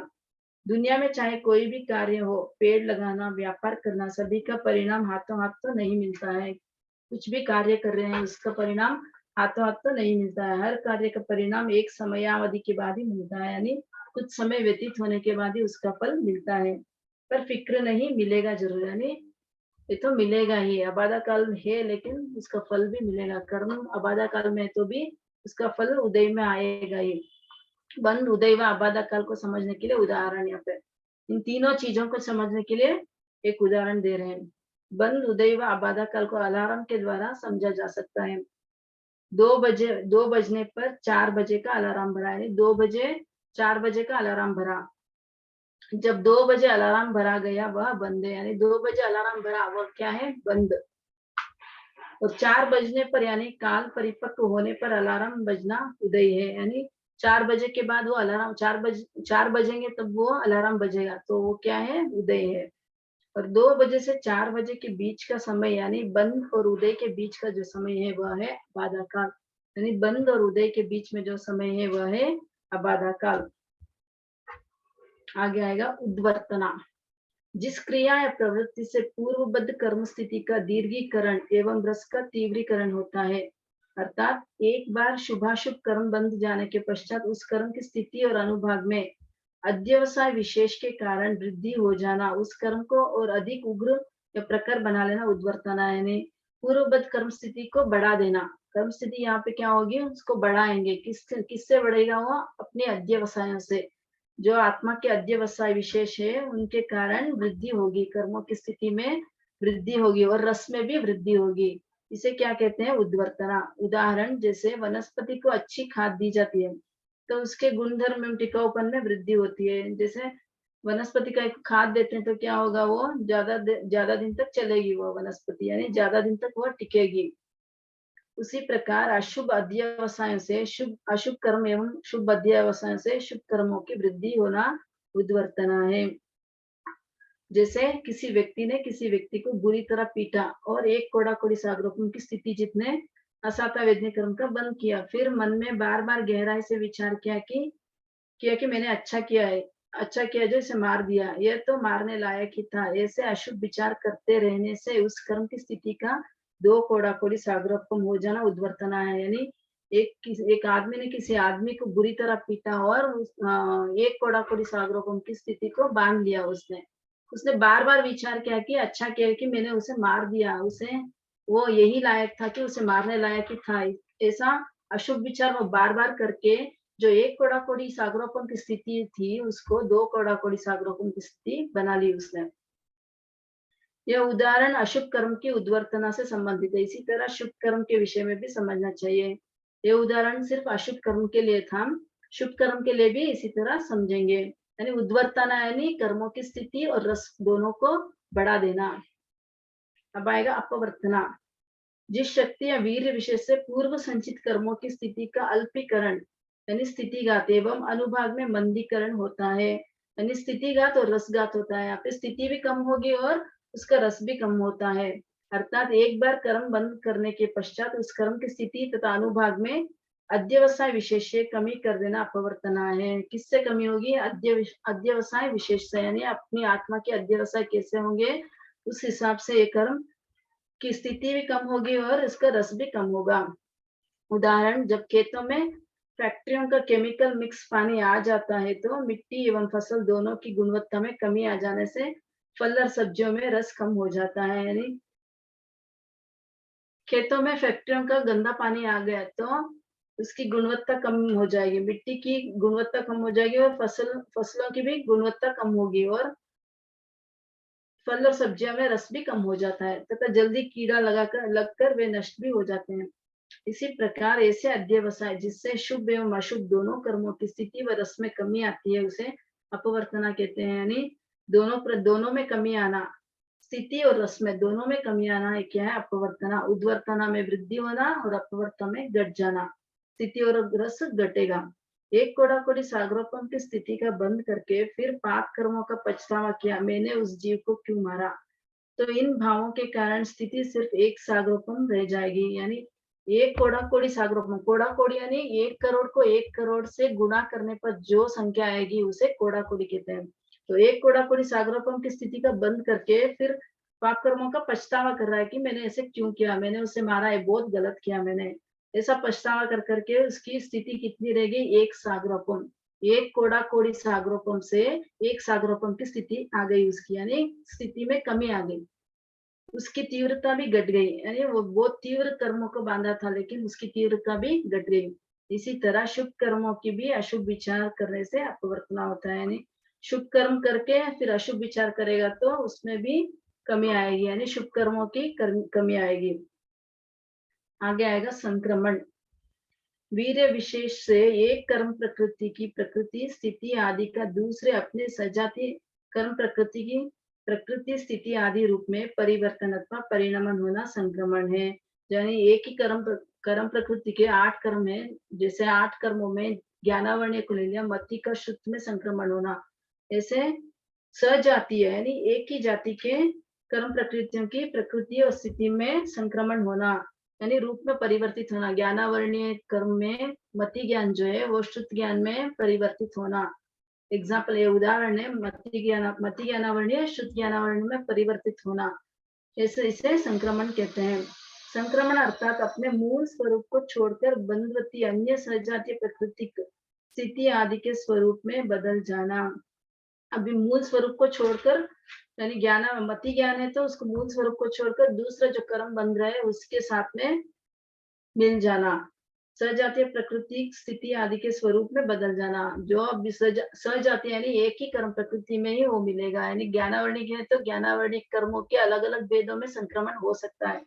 दुनिया में चाहे कोई भी कार्य हो, पेड़ लगाना, व्यापार करना, सभी का परिणाम हाथों हाथ तो नहीं मिलता है। कुछ भी कार्य कर रहे हैं उसका परिणाम हाथों हाथ तो नहीं मिलता है। हर कार्य का परिणाम एक समयावधि के बाद ही मिलता है, यानी कुछ समय व्यतीत होने के बाद ही उसका फल मिलता है। पर फिक्र नहीं, मिलेगा जरूर, यानी ये तो मिलेगा ही। आबादा काल है लेकिन उसका फल भी मिलेगा। कर्म आबादा काल में तो भी उसका फल उदय में आएगा ही। बंद, उदय व आबादा काल को समझने के लिए उदाहरण यहाँ पे इन तीनों चीजों को समझने के लिए एक उदाहरण दे रहे हैं। बंद, उदय व आबादा काल को अलार्म के द्वारा समझा जा सकता है। 2 बजने पर 4 बजे का अलार्म भरा है। 2 बजे 4 बजे का अलार्म भरा। जब 2 बजे अलार्म भरा गया वह बंद है, यानी 2 बजे अलार्म भरा वह क्या है, बंद। और 4 बजने पर यानी काल परिपक्व होने पर अलार्म बजना उदय है, यानी 4 बजे के बाद वो अलार्म 4 बजेंगे तब वो अलार्म बजेगा, तो वो क्या है, उदय है। और 2 बजे से 4 बजे के बीच का समय यानी बंद और उदय के बीच का जो समय है वह है आबादा काल, यानी बंद और उदय के बीच में जो समय है वह है आबादा काल। आगे आएगा उद्वर्तना। जिस क्रिया या प्रवृत्ति से पूर्वबद्ध कर्म स्थिति का दीर्घीकरण एवं रस का तीव्रीकरण होता है, अर्थात एक बार शुभाशुभ कर्म बंध जाने के पश्चात उस कर्म की स्थिति और अनुभाग में अध्यवसाय विशेष के कारण वृद्धि हो जाना, उस कर्म को और अधिक उग्र या प्रखर बना लेना उद्वर्तना, यानी पूर्वबद्ध कर्म स्थिति को बढ़ा देना। कर्म स्थिति यहाँ पे क्या होगी, उसको बढ़ाएंगे। किससे बढ़ेगा? वो अपने अध्यवसायों से। जो आत्मा के अध्यवसाय विशेष है उनके कारण वृद्धि होगी, कर्मों की स्थिति में वृद्धि होगी और रस में भी वृद्धि होगी। इसे क्या कहते हैं, उद्वर्तना। उदाहरण, जैसे वनस्पति को अच्छी खाद दी जाती है तो उसके गुणधर्म में टिकाऊपन में वृद्धि होती है। जैसे वनस्पति का एक खाद देते हैं तो क्या होगा, वो ज्यादा दिन तक चलेगी वो वनस्पति, यानी ज्यादा दिन तक वो टिकेगी। उसी प्रकार अशुभ अध्यवसायों से शुभ अशुभ कर्म एवं शुभ अध्यवसायों से शुभ कर्मों की वृद्धि होना उद्वर्तना है। जैसे किसी व्यक्ति ने किसी व्यक्ति को बुरी तरह पीटा और एक कोड़ा कोड़ी सागरोपण की स्थिति जितने असाता वेदने कर्म का बंद किया, फिर मन में बार बार गहराई से विचार किया कि मैंने अच्छा किया जो इसे मार दिया, यह तो मारने लायक ही था। ऐसे अशुभ विचार करते रहने से उस कर्म की स्थिति का 2 कोड़ा कोड़ी सागरोपम हो जाना उद्वर्तना है, यानी एक आदमी ने किसी आदमी को बुरी तरह पीटा और एक कोड़ा कोड़ी सागरोपम की स्थिति को बांध लिया। उसने बार बार विचार किया कि अच्छा किया कि मैंने उसे मार दिया, उसे वो यही लायक था कि उसे मारने लायक ही था। ऐसा अशुभ विचार वो बार बार करके जो एक कोड़ा कोड़ी सागरोपम की स्थिति थी उसको 2 कोड़ा कोड़ी सागरोपम की स्थिति बना ली उसने। यह उदाहरण अशुभ कर्म की उद्वर्तना से संबंधित है। इसी तरह शुभ कर्म के विषय में भी समझना चाहिए। यह उदाहरण सिर्फ अशुभ कर्म के लिए था, शुभ कर्म के लिए भी इसी तरह समझेंगे। यानी उद्वर्तना यानी कर्मों की स्थिति और रस दोनों को बढ़ा देना। अब आएगा अपवर्तना। जिस शक्ति या वीर्य विशेष से पूर्व संचित कर्मों की स्थिति का अल्पीकरण यानी स्थितिघात एवं अनुभाग में मंदीकरण होता है, यानी स्थितिघात और रसघात होता है। यहाँ पे स्थिति भी कम होगी और उसका रस भी कम होता है। अर्थात एक बार कर्म बंद करने के पश्चात उस कर्म की स्थिति तथा अनुभाग में अध्यवसाय विशेष से कमी कर देना अपवर्तना है। किससे कमी होगी? अध्यवसाय विशेष से, यानी अपनी आत्मा के अध्यवसाय कैसे होंगे उस हिसाब से ये कर्म की स्थिति भी कम होगी और इसका रस भी कम होगा। उदाहरण, जब खेतों में फैक्ट्रियों का केमिकल मिक्स पानी आ जाता है तो मिट्टी एवं फसल दोनों की गुणवत्ता में कमी आ जाने से फल और सब्जियों में रस कम हो जाता है। यानी खेतों में फैक्ट्रियों का गंदा पानी आ गया तो उसकी गुणवत्ता कम हो जाएगी, मिट्टी की गुणवत्ता कम हो जाएगी और फसलों की भी गुणवत्ता कम होगी और फल और सब्जियों में रस भी कम हो जाता है तथा जल्दी कीड़ा लगकर वे नष्ट भी हो जाते हैं। इसी प्रकार ऐसे अध्यवसाय जिससे शुभ एवं अशुभ दोनों कर्मों की स्थिति व रस में कमी आती है उसे अपवर्तना कहते हैं। यानी दोनों में कमी आना, स्थिति और रस में दोनों में कमी आना है क्या है? अपवर्तना। उद्वर्तना में वृद्धि होना और अपवर्तन में घट जाना, स्थिति और रस घटेगा। एक कोड़ा कोड़ी सागरोपम की स्थिति का बंद करके फिर पाप कर्मों का पछतावा किया, मैंने उस जीव को क्यों मारा, तो इन भावों के कारण स्थिति सिर्फ एक सागरोपम रह जाएगी। यानी एक कोड़ा कोड़ी सागरोपम, कोड़ा कोड़ी यानी 1 करोड़ को 1 करोड़ से गुणा करने पर जो संख्या आएगी उसे कोड़ा कोड़ी कहते हैं। तो एक कोड़ा कोड़ी सागरोपम की स्थिति का बंद करके फिर पाप कर्मों का पछतावा कर रहा है कि मैंने ऐसे क्यों किया, मैंने उसे मारा है, बहुत गलत किया मैंने, ऐसा पछतावा कर करके उसकी स्थिति कितनी रहेगी? 1 सागरोपम। 1 कोड़ा कोड़ी सागरोपम से 1 सागरोपम की स्थिति आ गई उसकी, यानी स्थिति में कमी आ गई, उसकी तीव्रता भी घट गई। यानी वो बहुत तीव्र कर्मों को बांधा था लेकिन उसकी तीव्रता भी घट गई। इसी तरह शुभ कर्मों की भी अशुभ विचार करने से अपवर्तना होता है। यानी शुभ कर्म करके फिर अशुभ विचार करेगा तो उसमें भी कमी आएगी, यानी शुभ कर्मों की कमी आएगी। आगे आएगा संक्रमण। वीर्य विशेष से एक कर्म प्रकृति की प्रकृति स्थिति आदि का दूसरे अपने सजातीय कर्म प्रकृति की प्रकृति स्थिति आदि रूप में परिवर्तन अथवा परिणमन होना संक्रमण है। यानी एक ही कर्म प्रकृति के 8 कर्म है, जैसे 8 कर्मों में ज्ञानावर्ण को ले लिया, मति का शुद्ध में संक्रमण होना, ऐसे सजातीय यानी एक ही जाति के कर्म प्रकृतियों की प्रकृति और स्थिति में संक्रमण होना, यानी रूप में परिवर्तित होना। ज्ञानावरणीय कर्म में मति ज्ञान जो है वो शुद्ध ज्ञान में परिवर्तित होना। एग्जाम्पल, ये उदाहरण है, मति ज्ञानावरणीय शुद्ध ज्ञानावरणीय में परिवर्तित होना, ऐसे इसे संक्रमण कहते हैं। संक्रमण अर्थात अपने मूल स्वरूप को छोड़कर बंधवती अन्य सजातीय प्राकृतिक स्थिति आदि के स्वरूप में बदल जाना। अभी मूल स्वरूप को छोड़कर, यानी मति ज्ञान है तो उसको मूल स्वरूप को छोड़कर दूसरा जो कर्म बन रहा है उसके साथ में मिल जाना, सजातीय प्रकृति स्थिति आदि के स्वरूप में बदल जाना। जो अब सजातीय यानी एक ही कर्म प्रकृति में ही वो मिलेगा, यानी ज्ञानावर्णिक है तो ज्ञानावर्णिक कर्मों के अलग अलग वेदों में संक्रमण हो सकता है,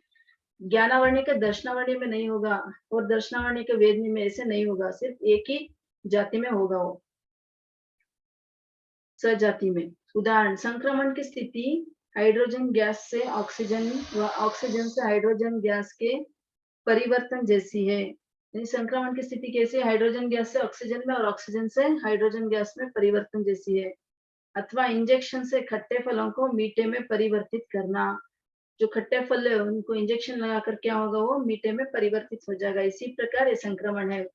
ज्ञानावर्णिक के दर्शनावर्णिक में नहीं होगा और दर्शनावर्णिक के वेद में ऐसे नहीं होगा, सिर्फ एक ही जाति में होगा वो सजाति में। उदाहरण, संक्रमण की स्थिति हाइड्रोजन गैस से ऑक्सीजन व ऑक्सीजन से हाइड्रोजन गैस के परिवर्तन जैसी है। यानी संक्रमण की स्थिति कैसी है? हाइड्रोजन गैस से ऑक्सीजन में और ऑक्सीजन से हाइड्रोजन गैस में परिवर्तन जैसी है। अथवा इंजेक्शन से खट्टे फलों को मीठे में परिवर्तित करना, जो खट्टे फल है उनको इंजेक्शन लगाकर क्या होगा, वो मीठे में परिवर्तित हो जाएगा। इसी प्रकार ये संक्रमण है।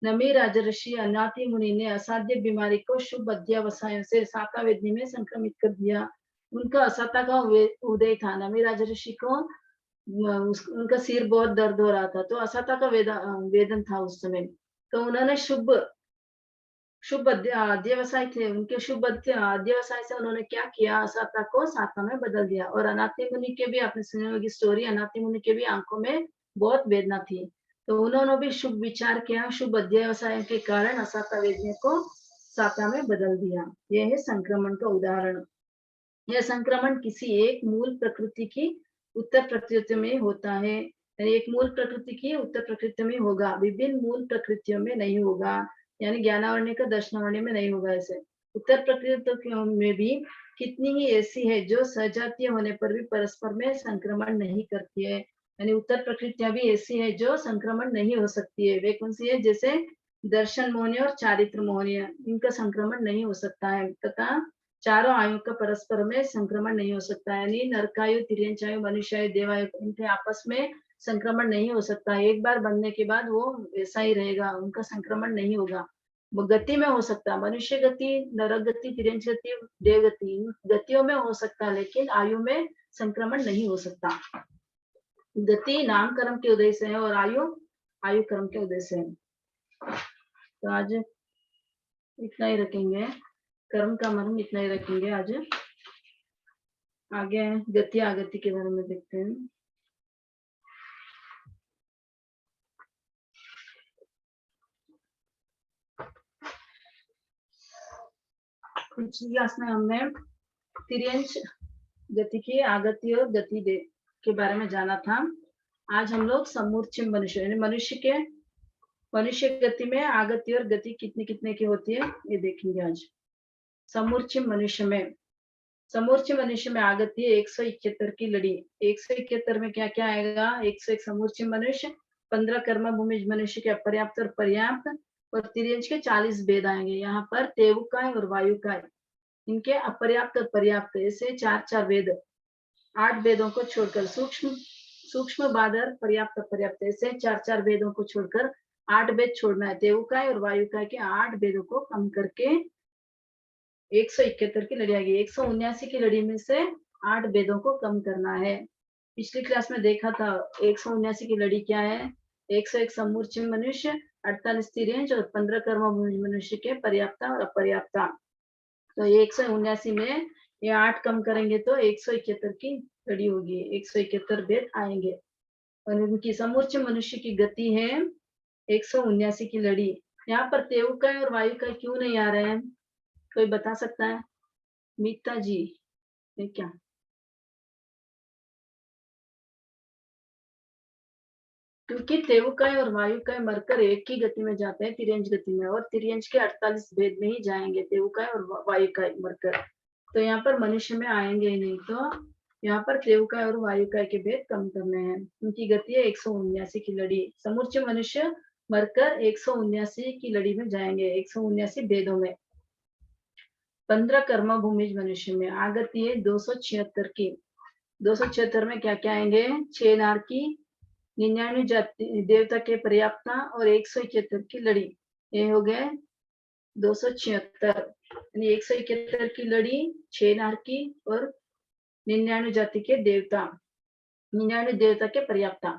नमी राजर्षि अनाथि मुनि ने असाध्य बीमारी को शुभ अध्यवसायों से साता वेदनी में संक्रमित कर दिया। उनका असाता का उदय था। नमी राजर्षि को उनका सिर बहुत दर्द हो रहा था तो असाता का वेदन था उस समय, तो उन्होंने शुभ अध्यवसाय थे, उनके शुभ अध्यवसाय से उन्होंने क्या किया, असाता को साता में बदल दिया। और अनाथि मुनि के भी, आपने सुनी होगी स्टोरी, अनाथि मुनि के भी आंखों में बहुत वेदना थी, तो उन्होंने भी शुभ विचार किया, शुभ अध्यवसाय के कारण असाता वेदने को साता में बदल दिया। यह है संक्रमण का उदाहरण। यह संक्रमण किसी एक मूल प्रकृति की उत्तर प्रकृति में होता है, एक मूल प्रकृति की उत्तर प्रकृति में होगा, विभिन्न मूल प्रकृतियों में नहीं होगा, यानी ज्ञानावर्ण का दर्शनावर्ण में नहीं होगा। ऐसे उत्तर प्रकृतियों में भी कितनी ही ऐसी है जो सजातीय होने पर भी परस्पर में संक्रमण नहीं करती है, यानी उत्तर प्रकृतियां भी ऐसी है जो संक्रमण नहीं हो सकती है। वे कौन सी है? जैसे दर्शन मोहनीय और चारित्र मोहनीय, इनका संक्रमण नहीं हो सकता है। तथा चारों आयु का परस्पर में संक्रमण नहीं हो सकता, यानी नरकायु, तिर्यंचायु, मनुष्यायु, देवायु इनके आपस में संक्रमण नहीं हो सकता। एक बार बनने के बाद वो वैसा ही रहेगा, उनका संक्रमण नहीं होगा। वो गति में हो सकता है, मनुष्य गति, नरक गति, तिर्यंच गति, देव गति, इन गतियों में हो सकता है, लेकिन आयु में संक्रमण नहीं हो सकता। गति नाम कर्म के उदय से है और आयु आयु कर्म के उदय से है। तो आज इतना ही रखेंगे, कर्म का मर्म इतना ही रखेंगे आज। आगे गति आगति के बारे में देखते हैं। पिछली क्लास में हमने तिर्यंच गति की आगति और गति दे के बारे में जाना था। आज हम लोग समूर्चिम मनुष्य यानी मनुष्य गति में आगति और गति कितने कितने की होती है ये देखेंगे आज। समूर्चिम मनुष्य में आगति 171 की लड़ी। 171 में क्या क्या आएगा? 101 समूर्चिम मनुष्य, 15 कर्म भूमिज मनुष्य के अपर्याप्त और पर्याप्त, और तिर्यंच के 40 भेद आएंगे। यहाँ पर तेवुकाय और वायुकाय इनके अपर्याप्त और पर्याप्त ऐसे 4 वेद, 8 वेदों को छोड़कर सूक्ष्म बादर पर्याप्त पर्याप्त ऐसे 4 वेदों को छोड़कर 8 वेद छोड़ना है। तेवुकाय और वायुकाय के 8 वेदों को कम करके 171 की लड़ी आएगी। 179 की लड़ी में से 8 वेदों को कम करना है। पिछली क्लास में देखा था 179 की लड़ी क्या है? 101 समूर्चिम मनुष्य, 48 तिर्यंच और 15 कर्म मनुष्य के पर्याप्ता और अपर्याप्ता। तो 179 में ये 8 कम करेंगे तो 171 की लड़ी होगी, 171 वेद आएंगे। और उनकी समूर्च मनुष्य की गति है 179 की लड़ी। यहाँ पर तेवुकाय और वायुकाय क्यों नहीं आ रहे हैं? कोई बता सकता है? मीता जी ये क्या? क्योंकि तेवुकाय और वायुकाय मरकर एक ही गति में जाते हैं, तिर्यंच गति में, और तिर्यंच के 48 भेद में ही जाएंगे तेवुकाय और वायुकाय मरकर। तो यहाँ पर मनुष्य में आएंगे ही नहीं। तो यहाँ पर तेवुकाय और वायुकाय के भेद कम करने हैं। उनकी गति है 179 की लड़ी। समूर्च मनुष्य मरकर 179 की लड़ी में जाएंगे, 179 भेदों में। 15 कर्म भूमिज मनुष्य में आगति है 276 की। 276 में क्या क्या आएंगे? 6 नार की, 99 जाति देवता के पर्याप्ता और 171 की लड़ी। ये हो गए 276, यानी 171 की लड़ी, 6 नार की और 99 जाति के देवता, 99 देवता के पर्याप्ता,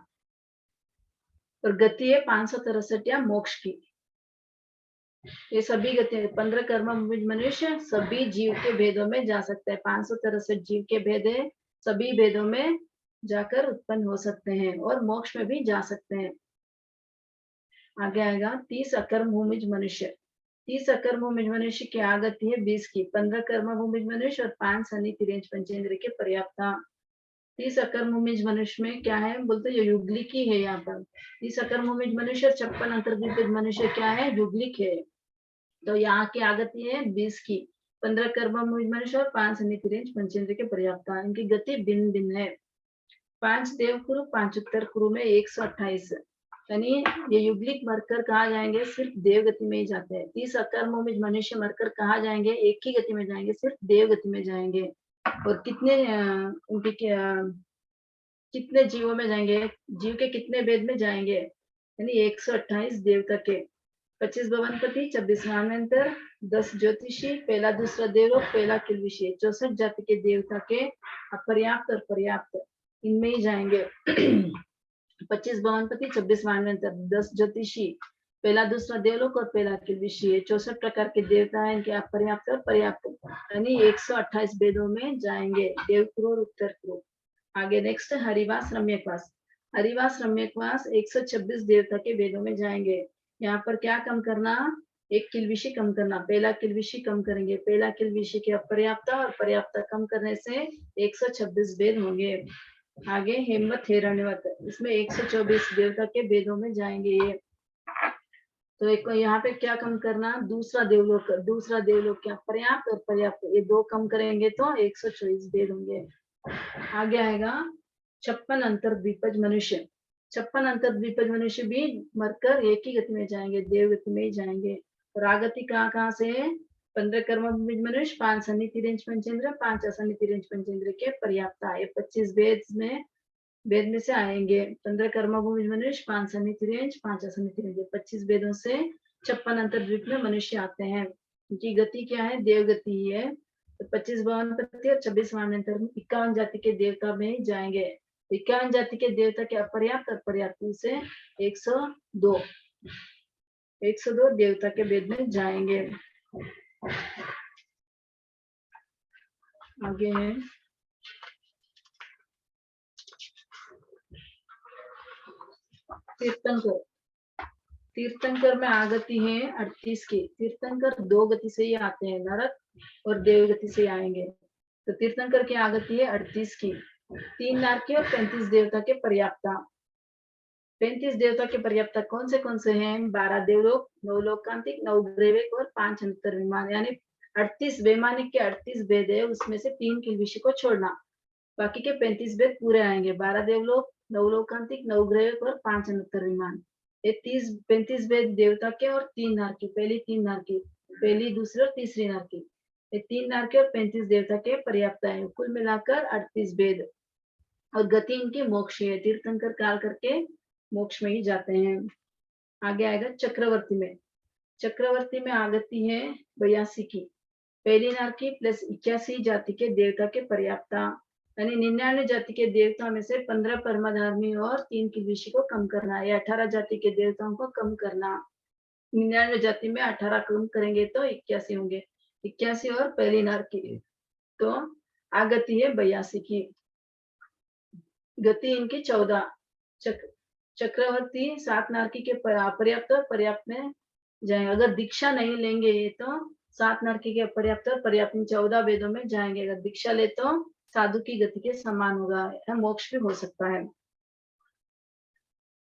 और गति है 563 या मोक्ष की। ये सभी गति 15 कर्म मनुष्य सभी जीव के भेदों में जा सकता है। 563 जीव के भेद है, सभी भेदों में जाकर उत्पन्न हो सकते हैं और मोक्ष में भी जा सकते हैं। आगे आएगा 30 अकर्म भूमिज मनुष्य। 30 अकर्म भूमिज मनुष्य की आगति है 20 की। 15 कर्म भूमिज मनुष्य और 5 शनि तिर्यंच पंचेंद्र के पर्याप्ता। 30 अकर्म भूमिज मनुष्य में क्या है बोलते? ये युगलिक ही है। यहाँ पर 30 अकर्म भूमिज मनुष्य और 56 अंतर्द्वीपित मनुष्य क्या है? युगलिक है। तो यहाँ की आगति है 20 की। 15 कर्म भूमिज मनुष्य और 5 शनि तिर्यंच पंचेंद्र के पर्याप्ता। इनकी गति भिन्न भिन्न है। 5 देव कुरु, 5 उत्तर कुरु में 128, यानी ये युगलिक मरकर कहा जाएंगे सिर्फ देव गति में ही जाते हैं। 30 अकर्म मनुष्य मरकर कहा जाएंगे एक ही गति में जाएंगे, सिर्फ देव गति में जाएंगे। और कितने उनके कितने जीवों में जाएंगे? जीव के कितने भेद में जाएंगे? यानी 128 देवता के, 25 भवनपति, 26 मानवंतर, 10 ज्योतिषी, पहला दूसरा देवलोक, पहला किलविषय, 64 जाति के देवता के अपर्याप्त और पर्याप्त इनमें ही जाएंगे। 25 भवनपति, 26 मानवंतर, 10 ज्योतिषी, पहला दूसरा देवलोक और पहला किलविषय, 64 प्रकार के देवता हैं, इनके अपर्याप्त और पर्याप्त, यानी 128 वेदों में जाएंगे, देवकुरु और उत्तर कुरु। आगे नेक्स्ट हरिवास रम्यकवास। हरिवास रम्यकवास 126 देवता के वेदों में जाएंगे। यहाँ पर क्या कम करना? एक किलविषय कम करना, पहला किलविषय कम करेंगे। पहला किलविषय के अपर्याप्त और पर्याप्त कम करने से 126 वेद होंगे। आगे हेमवत हिरण्यवत, इसमें 124 देवता के वेदों में जाएंगे ये। तो एक यहाँ पे क्या कम करना? दूसरा देवलोक क्या? पर्याप्त और पर्याप्त, ये 2 कम करेंगे तो 124 वेद होंगे। आगे आएगा 56 अंतर्द्वीपज मनुष्य। 56 अंतर्द्वीपज मनुष्य भी मरकर एक ही गति में जाएंगे, देव गति में ही जाएंगे। और आगति कहाँ से है? 15 कर्म भूमिज मनुष्य, 5 सन्निधि रेंज पंचेंद्र, 5 असन्निधि रेंज पंचेंद्र के पर्याप्त आए। 25 वेद में से आएंगे 15 कर्म भूमिज मनुष्य, 5 सन्निधि रेंज, 5 असन्निधि रेंज। 25 वेदों से 56 अंतर्द्वीप में मनुष्य आते हैं। उनकी गति क्या है? देव गति ही है। तो 25 भवन प्रति और 26 वाणांतर में 51 जाति के देवता में ही जाएंगे। 51 जाति के देवता के अपर्याप्त और पर्याप्त से 102 देवता के वेद में जाएंगे। आगे है तीर्थंकर। तीर्थंकर में आगति है 38 की। तीर्थंकर 2 गति से ही आते हैं, नरक और देव गति से आएंगे। तो तीर्थंकर की आगति है 38 की। 3 नारकी और 35 देवता के पर्याप्ता। 35 देवता के पर्याप्ता कौन से हैं? 12 देवलोक, 9 लोकांतिक, 9 ग्रेवेक और 5 अंतर विमान। यानी 38 वैमानिक के 38 वेद है, उसमें से 3 किलबिशी को छोड़ना, बाकी के 35 वेद पूरे आएंगे। 12 देवलोक, 9 लोकांतिक, 9 ग्रेवेक और 5 अंतर विमान। ये 35 वेद देवता के और 3 नारकी, पहली, दूसरी और तीसरी नारकी। ये 3 नारकी और 35 देवता के पर्याप्त है। कुल मिलाकर 38 वेद। और गति इनकी मोक्ष है। तीर्थंकर काल करके मोक्ष में ही जाते हैं। आगे आएगा चक्रवर्ती में। चक्रवर्ती में आगति है 82 की। पहली नारकी प्लस 81 जाति के देवता के पर्याप्ता, यानी 99 जाति के देवता में से 15 परमाधार्मी और 3 किलबिशी को कम करना है। 18 जाति के देवताओं को कम करना। 99 जाति में 18 कम करेंगे तो 81 होंगे। 81 और पहली नारकी, तो आगति है 82 की। गति इनकी 14। चक्रवर्ती 7 नारकी के पर्याप्त में जाएंगे। अगर दीक्षा नहीं लेंगे तो 7 नारकी के पर्याप्त और पर्याप्त 14 वेदों में जाएंगे। अगर दीक्षा ले तो साधु की गति के समान होगा, मोक्ष भी हो सकता है।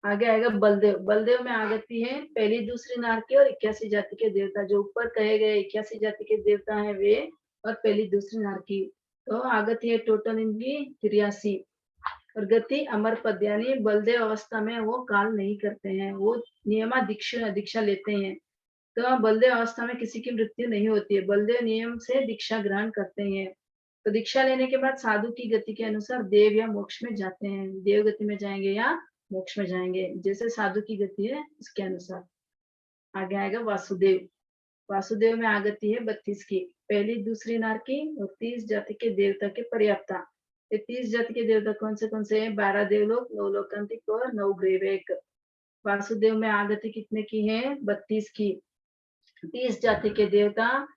आगे आएगा बलदेव। बलदेव में आगति है पहली, दूसरी नारकी और 81 जाति के देवता। जो ऊपर कहे गए 81 जाति के देवता हैं वे, और पहली, दूसरी नारकी। तो आगति है टोटल इनकी 83। और गति अमर पद, यानी बलदेव अवस्था में वो काल नहीं करते हैं, वो नियमा दीक्षा लेते हैं। तो बलदेव अवस्था में किसी की मृत्यु नहीं होती है। बलदेव नियम से दीक्षा ग्रहण करते हैं। तो दीक्षा लेने के बाद साधु की गति के अनुसार देव या मोक्ष में जाते हैं। देव गति में जाएंगे या मोक्ष में जाएंगे, जैसे साधु की गति है उसके अनुसार। आगे आएगा वासुदेव। वासुदेव में आगति है 32 की। पहली, दूसरी नारकी और 30 जाति के देवता के पर्याप्ता। 30 जाति के देवता कौन से हैं? 12 देवलोक, 9 लोकांतिक और 9 ग्रेवेक। वासुदेव में आगति कितने की है? 32 की। 30 जाति के देवता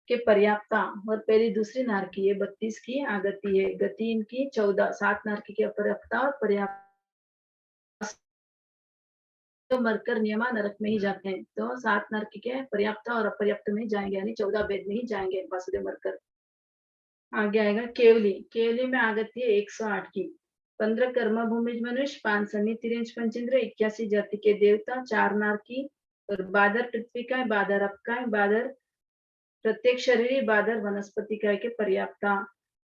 के पर्याप्ता और पहली, दूसरी नारकी है 32 की आगति है। गति इनकी 14। 7 नारकी के पर्याप्ता और पर्याप्त तो मरकर नियमा नरक में ही जाते हैं। तो 7 नारकी के पर्याप्त और अपर्याप्त में जाएंगे, यानी 14 वेद में ही जाएंगे वासुदेव मरकर। आगे आएगा केवली। केवली में आगति है 108 की। 15 कर्म भूमिज मनुष्य, 5 सन्निधि रेंज पंचेंद्र, 81 जाति के देवता, 4 नारकी और बादर पृथ्वी का, बादर अपका, बादर प्रत्येक शरीर, बादर वनस्पति का के पर्याप्ता,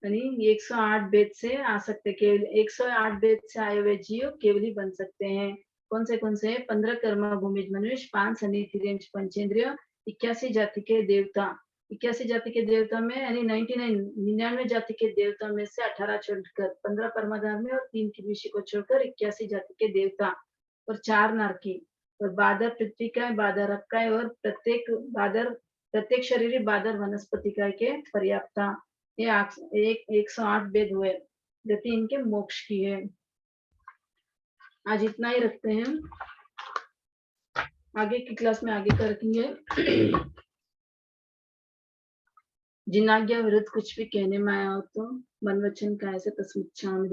यानी 108 वेद से आ सकते। केवल 108 वेद से आए हुए जीव केवली बन सकते हैं। कौन से 15 कर्म भूमिज मनुष्य, 5 सन्निधि रेंज पंचेंद्रिय, 81 जाति के देवता। 81 जाति के देवता में यानी 99 जाति के देवता में से 18 छोड़कर 15 परमाधार्मी और 3 किलबिशी को छोड़कर 81 जाति के देवता और 4 नारकी और बादर पृथ्वी का, बादर अपका और प्रत्येक शरीर, बादर वनस्पति का के पर्याप्ता। ये 108 वेद हुए। गति इनके मोक्ष की है। आज इतना ही रखते हैं, आगे की क्लास में आगे करेंगे। जिनाज्ञा विरुद्ध कुछ भी कहने में आया हो तो मन वचन काया से तस्मिच्छामि।